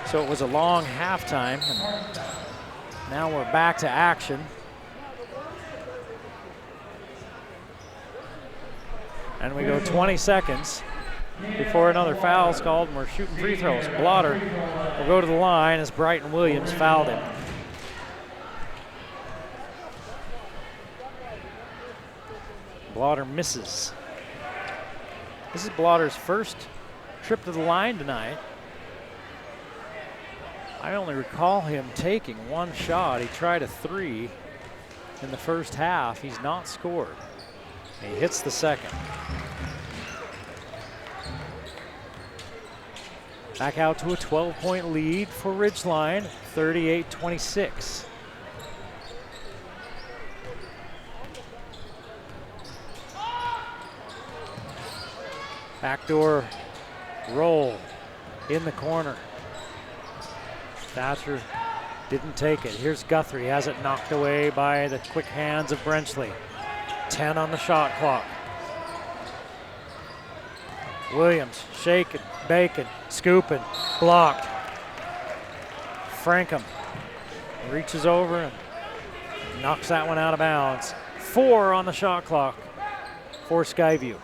So it was a long halftime. And now we're back to action. And we go 20 seconds before another foul is called, and we're shooting free throws. Blotter will go to the line as Brighton Williams fouled him. Blotter misses. This is Blotter's first trip to the line tonight. I only recall him taking one shot. He tried a three in the first half. He's not scored. He hits the second. Back out to a 12-point lead for Ridgeline, 38-26. Backdoor roll in the corner. Thatcher didn't take it. Here's Guthrie, has it knocked away by the quick hands of Brenchley. 10 on the shot clock. Williams shaking, baking, scooping, blocked. Frankham reaches over and knocks that one out of bounds. 4 on the shot clock for Skyview.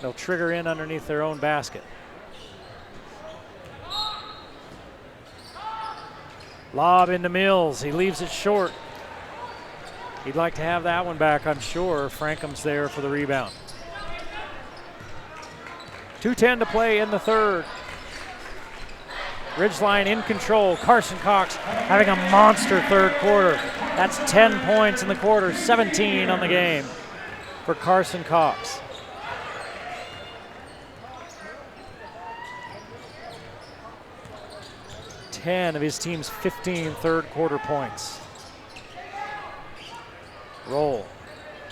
They'll trigger in underneath their own basket. Lob into Mills. He leaves it short. He'd like to have that one back, I'm sure. Frankham's there for the rebound. 2:10 to play in the third. Ridgeline in control. Carson Cox having a monster third quarter. That's 10 points in the quarter, 17 on the game for Carson Cox. Ten of his team's 15 third quarter points. Roll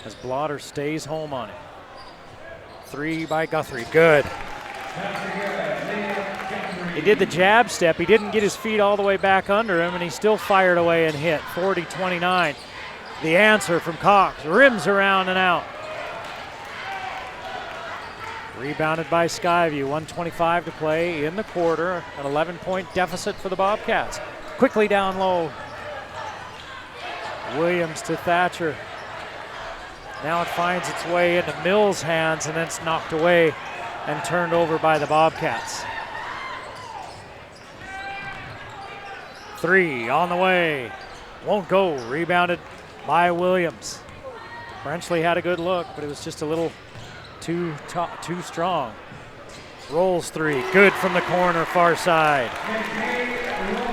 as Blotter stays home on it. 3 by Guthrie, good. He did the jab step. He didn't get his feet all the way back under him, and he still fired away and hit. 40-29. The answer from Cox. Rims around and out. Rebounded by Skyview. 1:25 to play in the quarter. An 11-point deficit for the Bobcats. Quickly down low. Williams to Thatcher. Now it finds its way into Mills' hands, and then it's knocked away and turned over by the Bobcats. 3 on the way. Won't go. Rebounded by Williams. Brenchley had a good look, but it was just a little too strong. Rolls 3. Good from the corner, far side.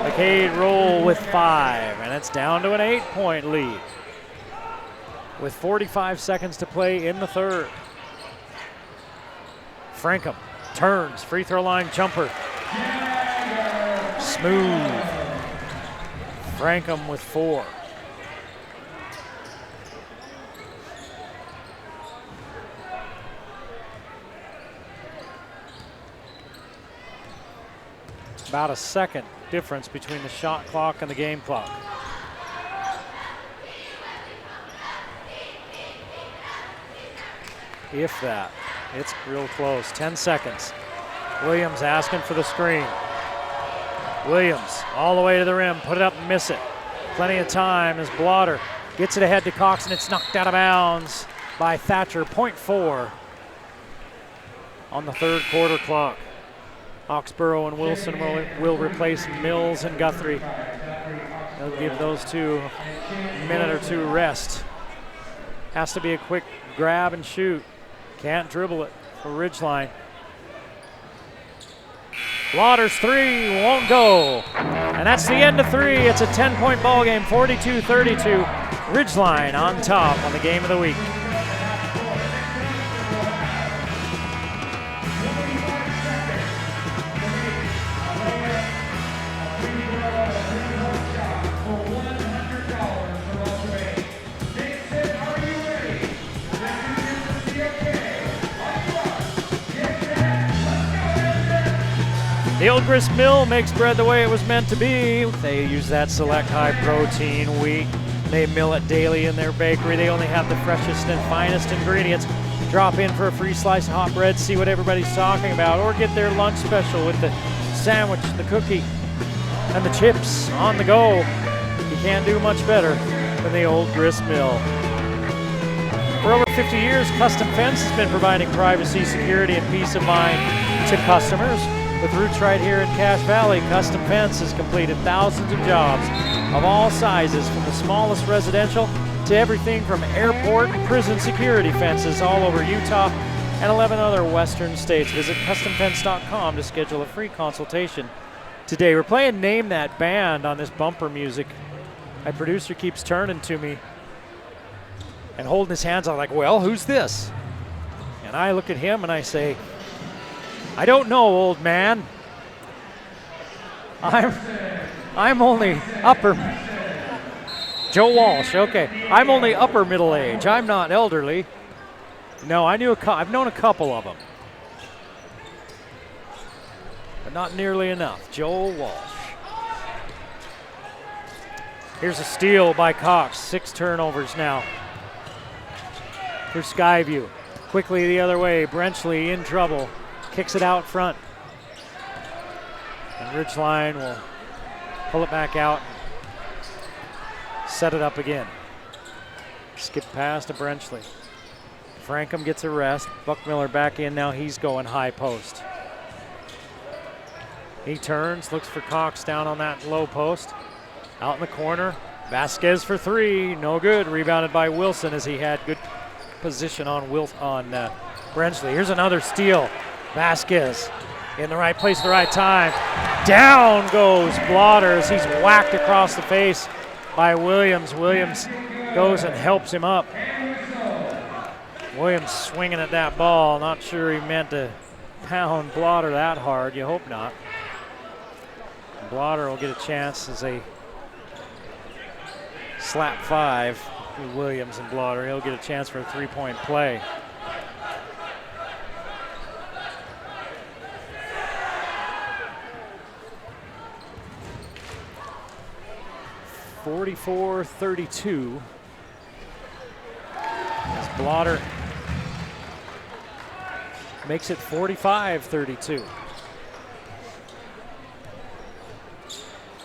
McCade roll with 5, and it's down to an 8-point lead with 45 seconds to play in the third. Frankham turns, free throw line jumper. Smooth. Frankham with 4. About a second difference between the shot clock and the game clock. If that. It's real close. 10 seconds. Williams asking for the screen. Williams all the way to the rim. Put it up and miss it. Plenty of time as Blotter gets it ahead to Cox, and it's knocked out of bounds by Thatcher. 0.4 on the third quarter clock. Oxborough and Wilson will replace Mills and Guthrie. They'll give those two a minute or two rest. Has to be a quick grab and shoot. Can't dribble it for Ridgeline. Blotter's 3 won't go. And that's the end of 3. It's a 10-point ball game, 42-32. Ridgeline on top on the game of the week. The old grist mill makes bread the way it was meant to be. They use that select high protein wheat. They mill it daily in their bakery. They only have the freshest and finest ingredients. Drop in for a free slice of hot bread, see what everybody's talking about, or get their lunch special with the sandwich, the cookie, and the chips on the go. You can't do much better than the old grist mill. For over 50 years, Custom Fence has been providing privacy, security, and peace of mind to customers. With roots right here in Cache Valley, Custom Fence has completed thousands of jobs of all sizes, from the smallest residential to everything from airport and prison security fences all over Utah and 11 other western states. Visit customfence.com to schedule a free consultation today. We're playing Name That Band on this bumper music. My producer keeps turning to me and holding his hands out like, well, who's this? And I look at him and I say, I don't know, old man. I'm only upper. Joe Walsh, okay. I'm only upper middle age. I'm not elderly. No, I've known a couple of them, but not nearly enough. Joe Walsh. Here's a steal by Cox. 6 turnovers now for Skyview. Quickly the other way. Brenchley in trouble. Kicks it out front. And Ridgeline will pull it back out and set it up again. Skip pass to Brenchley. Frankham gets a rest. Buckmiller back in now. He's going high post. He turns, looks for Cox down on that low post. Out in the corner. Vasquez for 3. No good. Rebounded by Wilson as he had good position on Brenchley. Here's another steal. Vasquez in the right place at the right time. Down goes Blotter as he's whacked across the face by Williams. Williams goes and helps him up. Williams swinging at that ball. Not sure he meant to pound Blotter that hard. You hope not. Blotter will get a chance as a slap 5 with Williams and Blotter. He'll get a chance for a 3-point play. (44-32) as Blotter makes it 45-32.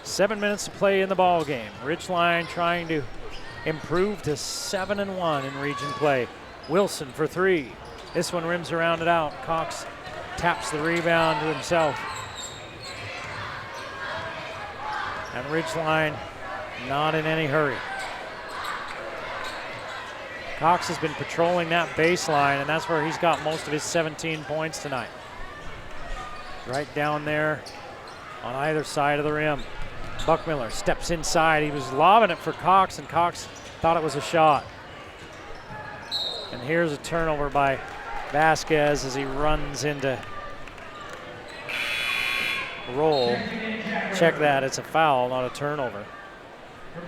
7 minutes to play in the ball game. Ridgeline trying to improve to 7-1 in region play. Wilson for 3. This one rims around it out. Cox taps the rebound to himself. And Ridgeline not in any hurry. Cox has been patrolling that baseline, and that's where he's got most of his 17 points tonight. Right down there on either side of the rim. Buckmiller steps inside. He was lobbing it for Cox, and Cox thought it was a shot. And here's a turnover by Vasquez as he runs into roll. Check that, it's a foul, not a turnover.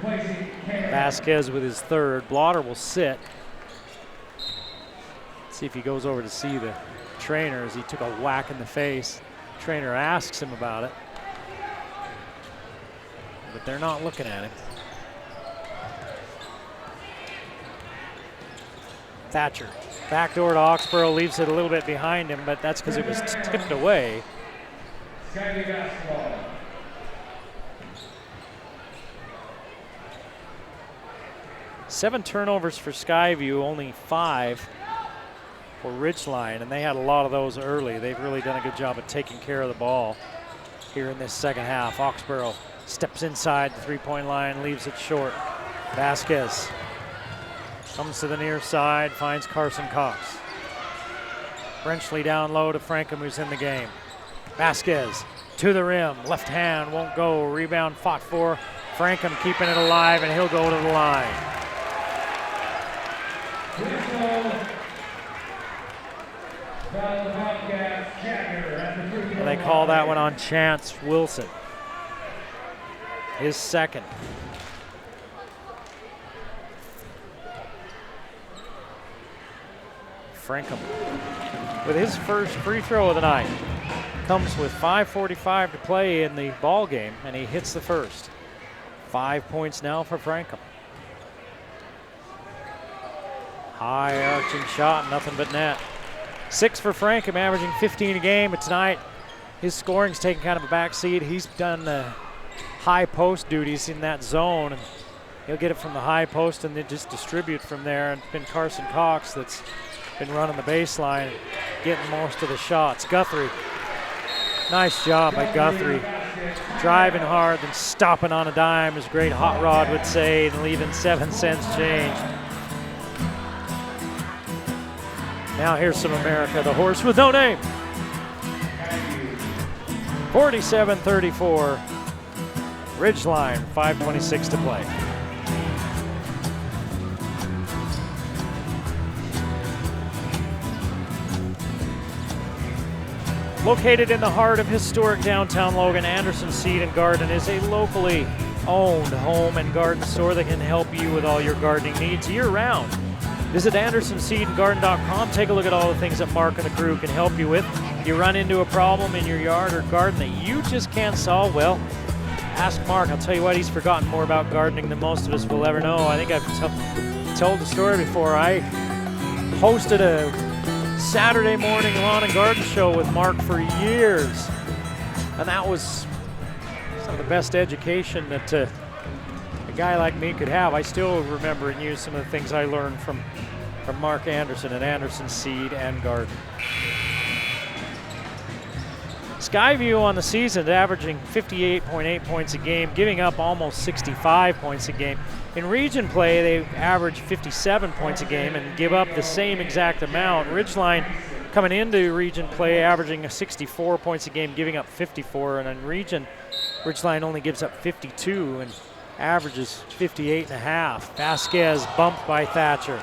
Vasquez with his 3rd. Blotter will sit. See if he goes over to see the trainer as he took a whack in the face. Trainer asks him about it, but they're not looking at him. Thatcher, backdoor to Oxborough, leaves it a little bit behind him, but that's because it was tipped away. Skyview basketball. 7 turnovers for Skyview, only 5 for Ridgeline, and they had a lot of those early. They've really done a good job of taking care of the ball here in this second half. Oxborough steps inside the 3-point line, leaves it short. Vasquez comes to the near side, finds Carson Cox. Brenchley down low to Frankham, who's in the game. Vasquez to the rim, left hand, won't go. Rebound fought for. Frankham keeping it alive, and he'll go to the line. And they call that one on Chance Wilson. His 2nd. Frankham with his first free throw of the night. Comes with 5:45 to play in the ball game, and he hits the first. 5 points now for Frankham. High arching shot, nothing but net. 6 for Frankham, averaging 15 a game, but tonight his scoring's taken kind of a back seat. He's done the high post duties in that zone, and he'll get it from the high post and then just distribute from there. And it's been Carson Cox that's been running the baseline, getting most of the shots. Guthrie, nice job by Guthrie. Driving hard, then stopping on a dime, as Great Hot Rod would say, and leaving 7 cents change. Now here's some America, the horse with no name. 47-34, Ridgeline, 5:26 to play. Located in the heart of historic downtown Logan, Anderson Seed and Garden is a locally owned home and garden store that can help you with all your gardening needs year-round. Visit AndersonSeedandGarden.com. Take a look at all the things that Mark and the crew can help you with. You run into a problem in your yard or garden that you just can't solve, well, ask Mark. I'll tell you what, he's forgotten more about gardening than most of us will ever know. I think I've told the story before. I hosted a Saturday morning lawn and garden show with Mark for years, and that was some of the best education that a guy like me could have. I still remember and use some of the things I learned from Mark Anderson at Anderson Seed and Garden. Skyview on the season averaging 58.8 points a game, giving up almost 65 points a game. In region play, they average 57 points a game and give up the same exact amount. Ridgeline coming into region play averaging 64 points a game, giving up 54, and in region, Ridgeline only gives up 52 and averages 58.5. Vasquez bumped by Thatcher,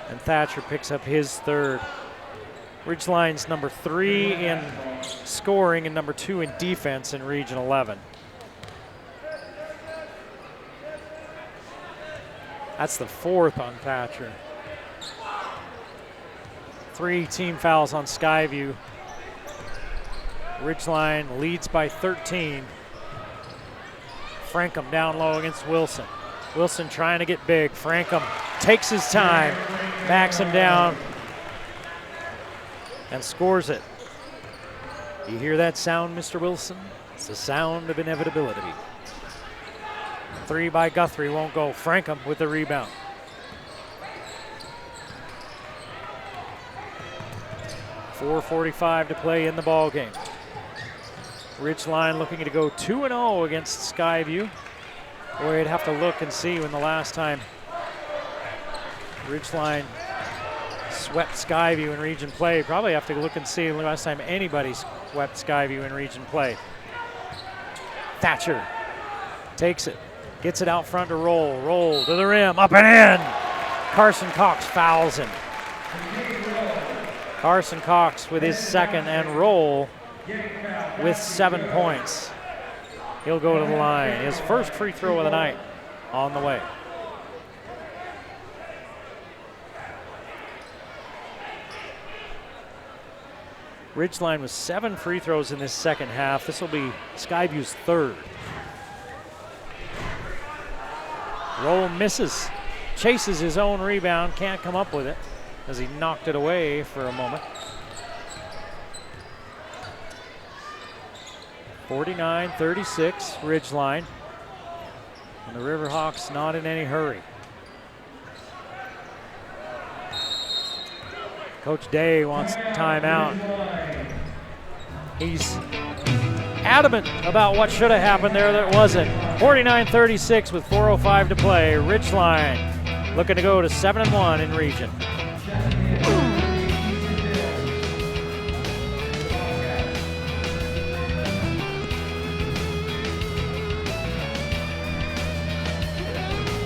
and Thatcher picks up his third. Ridgeline's number 3 in scoring and number 2 in defense in Region 11. That's the 4th on Thatcher. 3 team fouls on Skyview. Ridgeline leads by 13. Frankham down low against Wilson. Wilson trying to get big. Frankham takes his time, backs him down, and scores it. You hear that sound, Mr. Wilson? It's the sound of inevitability. 3 by Guthrie won't go. Frankham with the rebound. .445 to play in the ball game. Ridgeline looking to go 2-0 against Skyview. Boy, you'd have to look and see when the last time Ridgeline swept Skyview in region play. Probably have to look and see the last time anybody swept Skyview in region play. Thatcher takes it, gets it out front to roll to the rim, up and in. Carson Cox fouls him. Carson Cox with his second and roll with 7 points. He'll go to the line. His first free throw of the night on the way. Ridgeline with 7 free throws in this second half. This will be Skyview's third. Roll misses, chases his own rebound, can't come up with it as he knocked it away for a moment. 49-36, Ridgeline. And the Riverhawks not in any hurry. Coach Day wants timeout. He's adamant about what should have happened there that wasn't. 49-36 with 4:05 to play. Ridgeline looking to go to 7-1 in region.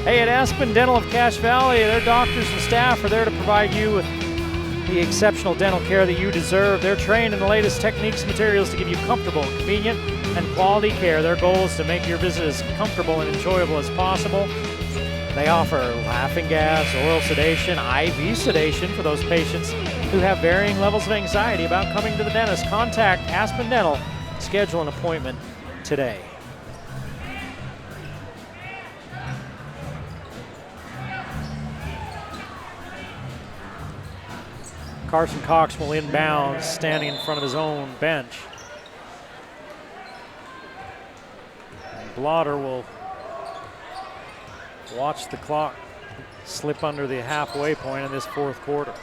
Hey, at Aspen Dental of Cache Valley, their doctors and staff are there to provide you with the exceptional dental care that you deserve. They're trained in the latest techniques and materials to give you comfortable, convenient, and quality care. Their goal is to make your visit as comfortable and enjoyable as possible. They offer laughing gas, oral sedation, IV sedation for those patients who have varying levels of anxiety about coming to the dentist. Contact Aspen Dental. Schedule an appointment today. Carson Cox will inbound, standing in front of his own bench. And Blotter will watch the clock slip under the halfway point in this fourth quarter.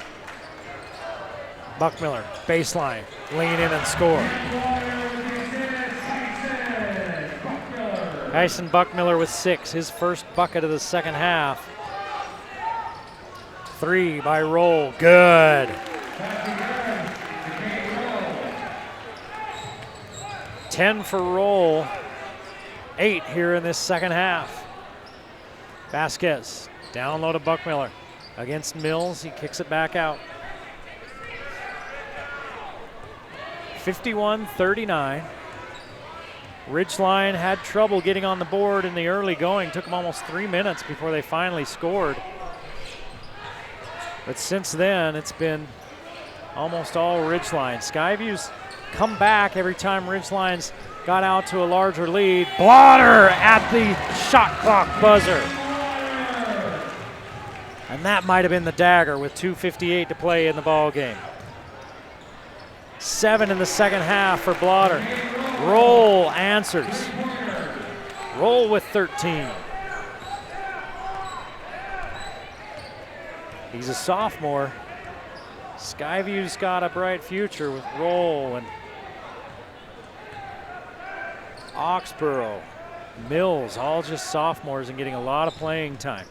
Buckmiller, baseline, lean in and score. Tyson Buckmiller with 6, his first bucket of the second half. 3 by Roll, good. 10 for Roll, 8 here in this second half. Vasquez, down low to Buckmiller. Against Mills, he kicks it back out. 51-39. Ridgeline had trouble getting on the board in the early going. Took them almost 3 minutes before they finally scored. But since then, it's been almost all Ridgeline. Skyview's come back every time Ridgeline's got out to a larger lead. Blotter at the shot clock buzzer. And that might have been the dagger with 2:58 to play in the ball game. 7 in the second half for Blotter. Roll answers. Roll with 13. He's a sophomore. Skyview's got a bright future with Roll and Oxborough, Mills, all just sophomores and getting a lot of playing time.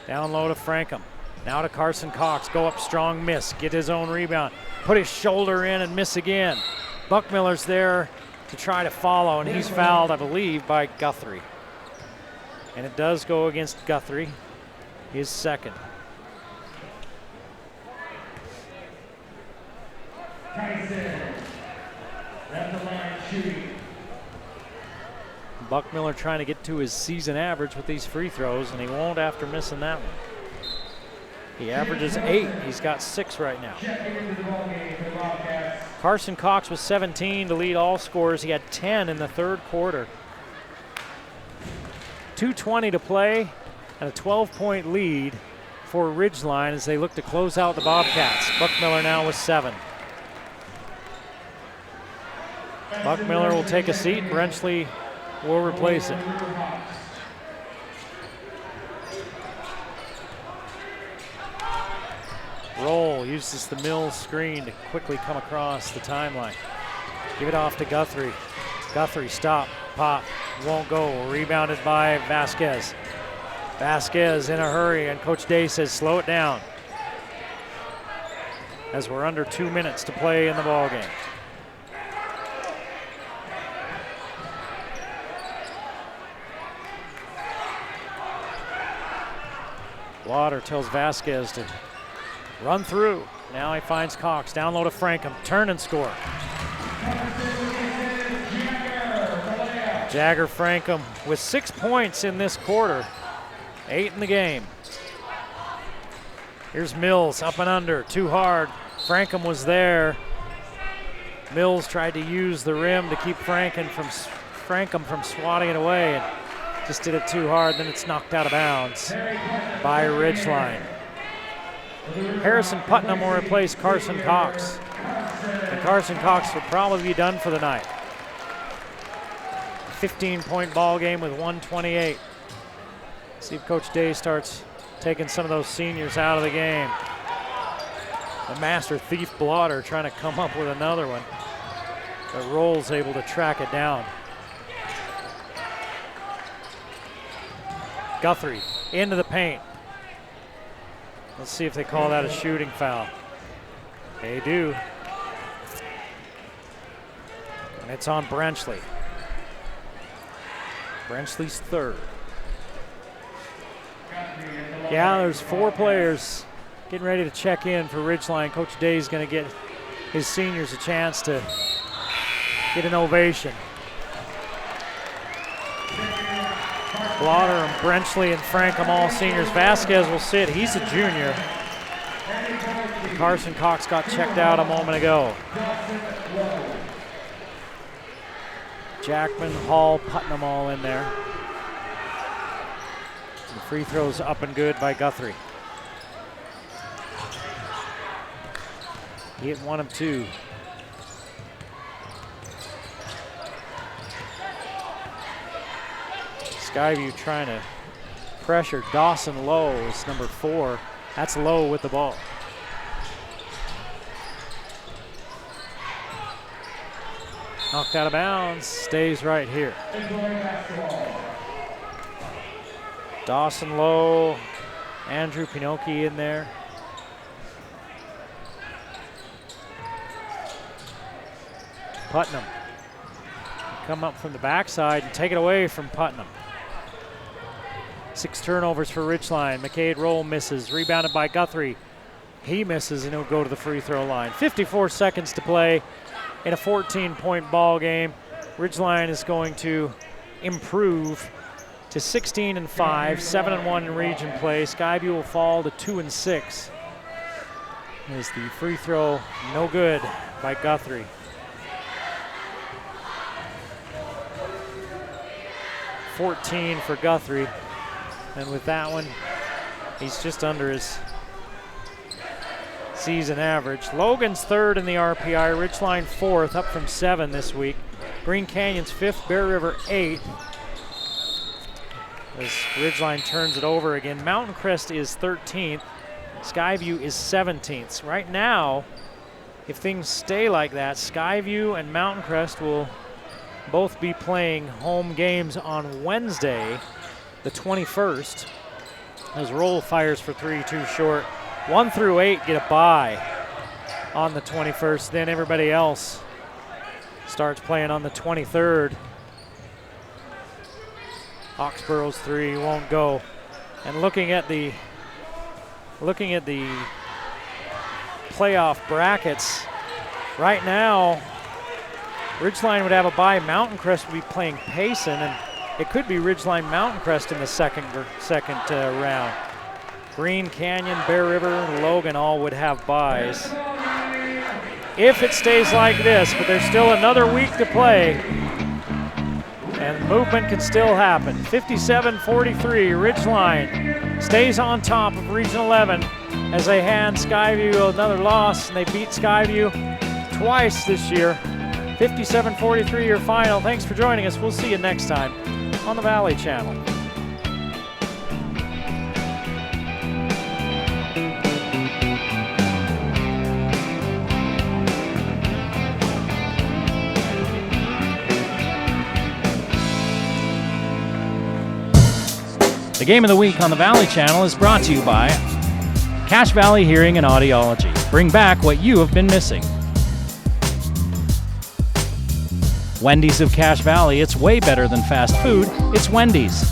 Down low to Frankham. Now to Carson Cox. Go up strong, miss. Get his own rebound. Put his shoulder in and miss again. Buckmiller's there to try to follow, and he's fouled, I believe, by Guthrie. And it does go against Guthrie, his second. Buckmiller trying to get to his season average with these free throws, and he won't after missing that one. He averages 8. He's got 6 right now. Carson Cox was 17 to lead all scorers. He had 10 in the third quarter. 2:20 to play and a 12-point lead for Ridgeline as they look to close out the Bobcats. Buckmiller now with 7. Buckmiller will take a seat. Brenchley will replace it. Roll uses the Mills screen to quickly come across the timeline. Give it off to Guthrie. Guthrie, stop, pop, won't go. Rebounded by Vasquez. Vasquez in a hurry, and Coach Day says slow it down as we're under 2 minutes to play in the ballgame. Water tells Vasquez to run through. Now he finds Cox. Down low to Frankham. Turn and score. Jagger Frankham with 6 points in this quarter. 8 in the game. Here's Mills up and under. Too hard. Frankham was there. Mills tried to use the rim to keep Frankham from swatting it away, and just did it too hard. Then it's knocked out of bounds by Ridgeline. Harrison Putnam will replace Carson Cox. And Carson Cox will probably be done for the night. 15-point ball game with 1:28. See if Coach Day starts taking some of those seniors out of the game. The master thief Blotter trying to come up with another one. But Roll's able to track it down. Guthrie into the paint. Let's see if they call that a shooting foul. They do. And it's on Brenchley. Brenchley's third. Yeah, there's 4 players getting ready to check in for Ridgeline. Coach Day's going to get his seniors a chance to get an ovation. Blotter and Brenchley and Frankham, all seniors. Vasquez will sit. He's a junior. Carson Cox got checked out a moment ago. Jackman, Hall, Putnam all in there. The free throws up and good by Guthrie. He hit 1 of 2. Skyview trying to pressure Dawson Lowe is number 4. That's Lowe with the ball. Knocked out of bounds, stays right here. Dawson Lowe, Andrew Pinocchi in there. Putnam. Come up from the backside and take it away from Putnam. 6 turnovers for Ridgeline. McCade Roll misses, rebounded by Guthrie. He misses and he'll go to the free throw line. 54 seconds to play in a 14-point ball game. Ridgeline is going to improve to 16-5, 7-1 in region play. Skyview will fall to 2-6. Is the free throw no good by Guthrie. .14 for Guthrie, and with that one, he's just under his season average. Logan's 3rd in the RPI, Ridgeline 4th, up from 7 this week. Green Canyon's 5th, Bear River 8th. As Ridgeline turns it over again. Mountain Crest is 13th, Skyview is 17th. Right now, if things stay like that, Skyview and Mountain Crest will both be playing home games on Wednesday, the 21st. As Roll fires for 3, too short. 1 through 8 get a bye on the 21st. Then everybody else starts playing on the 23rd. Oxborough's 3 won't go. And looking at the playoff brackets, right now, Ridgeline would have a bye. Mountain Crest would be playing Payson, and it could be Ridgeline Mountain Crest in the second round. Green Canyon, Bear River, and Logan all would have byes. If it stays like this, but there's still another week to play, and movement can still happen. 57-43, Ridgeline stays on top of Region 11 as they hand Skyview another loss, and they beat Skyview twice this year. 57-43 your final. Thanks for joining us. We'll see you next time on the Valley Channel. The Game of the Week on the Valley Channel is brought to you by Cache Valley Hearing and Audiology. Bring back what you have been missing. Wendy's of Cache Valley, it's way better than fast food, it's Wendy's.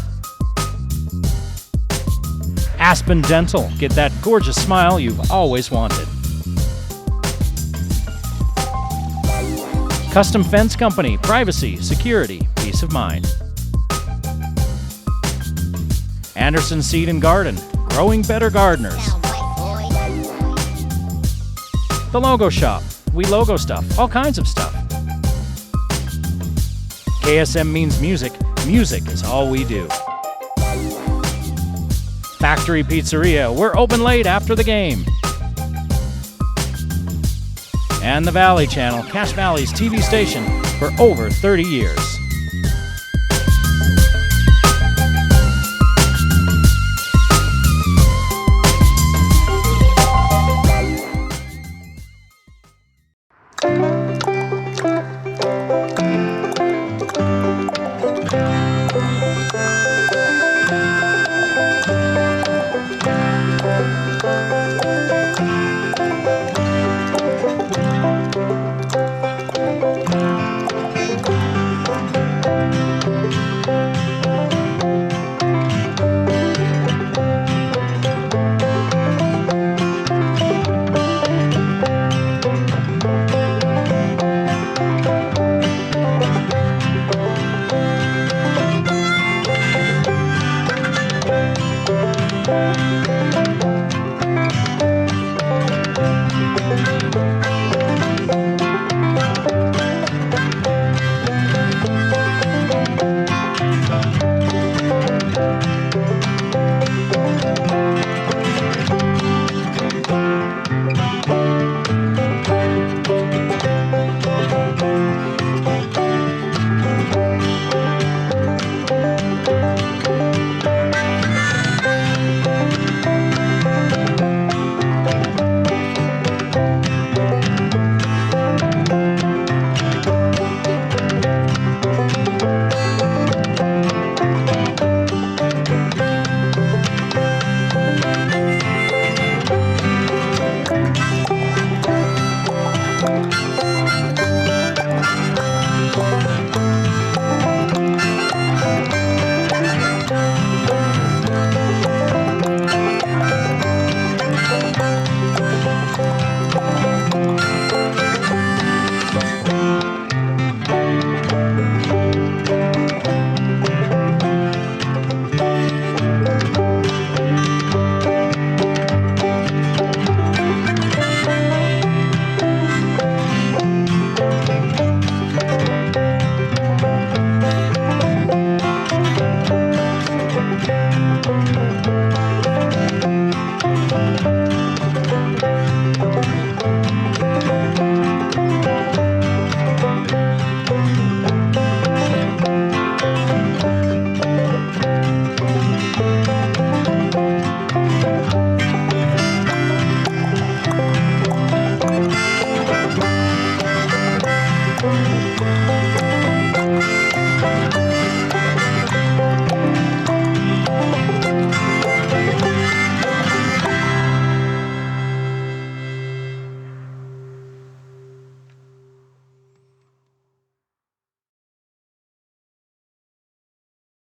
Aspen Dental, get that gorgeous smile you've always wanted. Custom Fence Company, privacy, security, peace of mind. Anderson Seed and Garden, growing better gardeners. The Logo Shop, we logo stuff, all kinds of stuff. KSM means music. Music is all we do. Factory Pizzeria, we're open late after the game. And the Valley Channel, Cache Valley's TV station for over 30 years.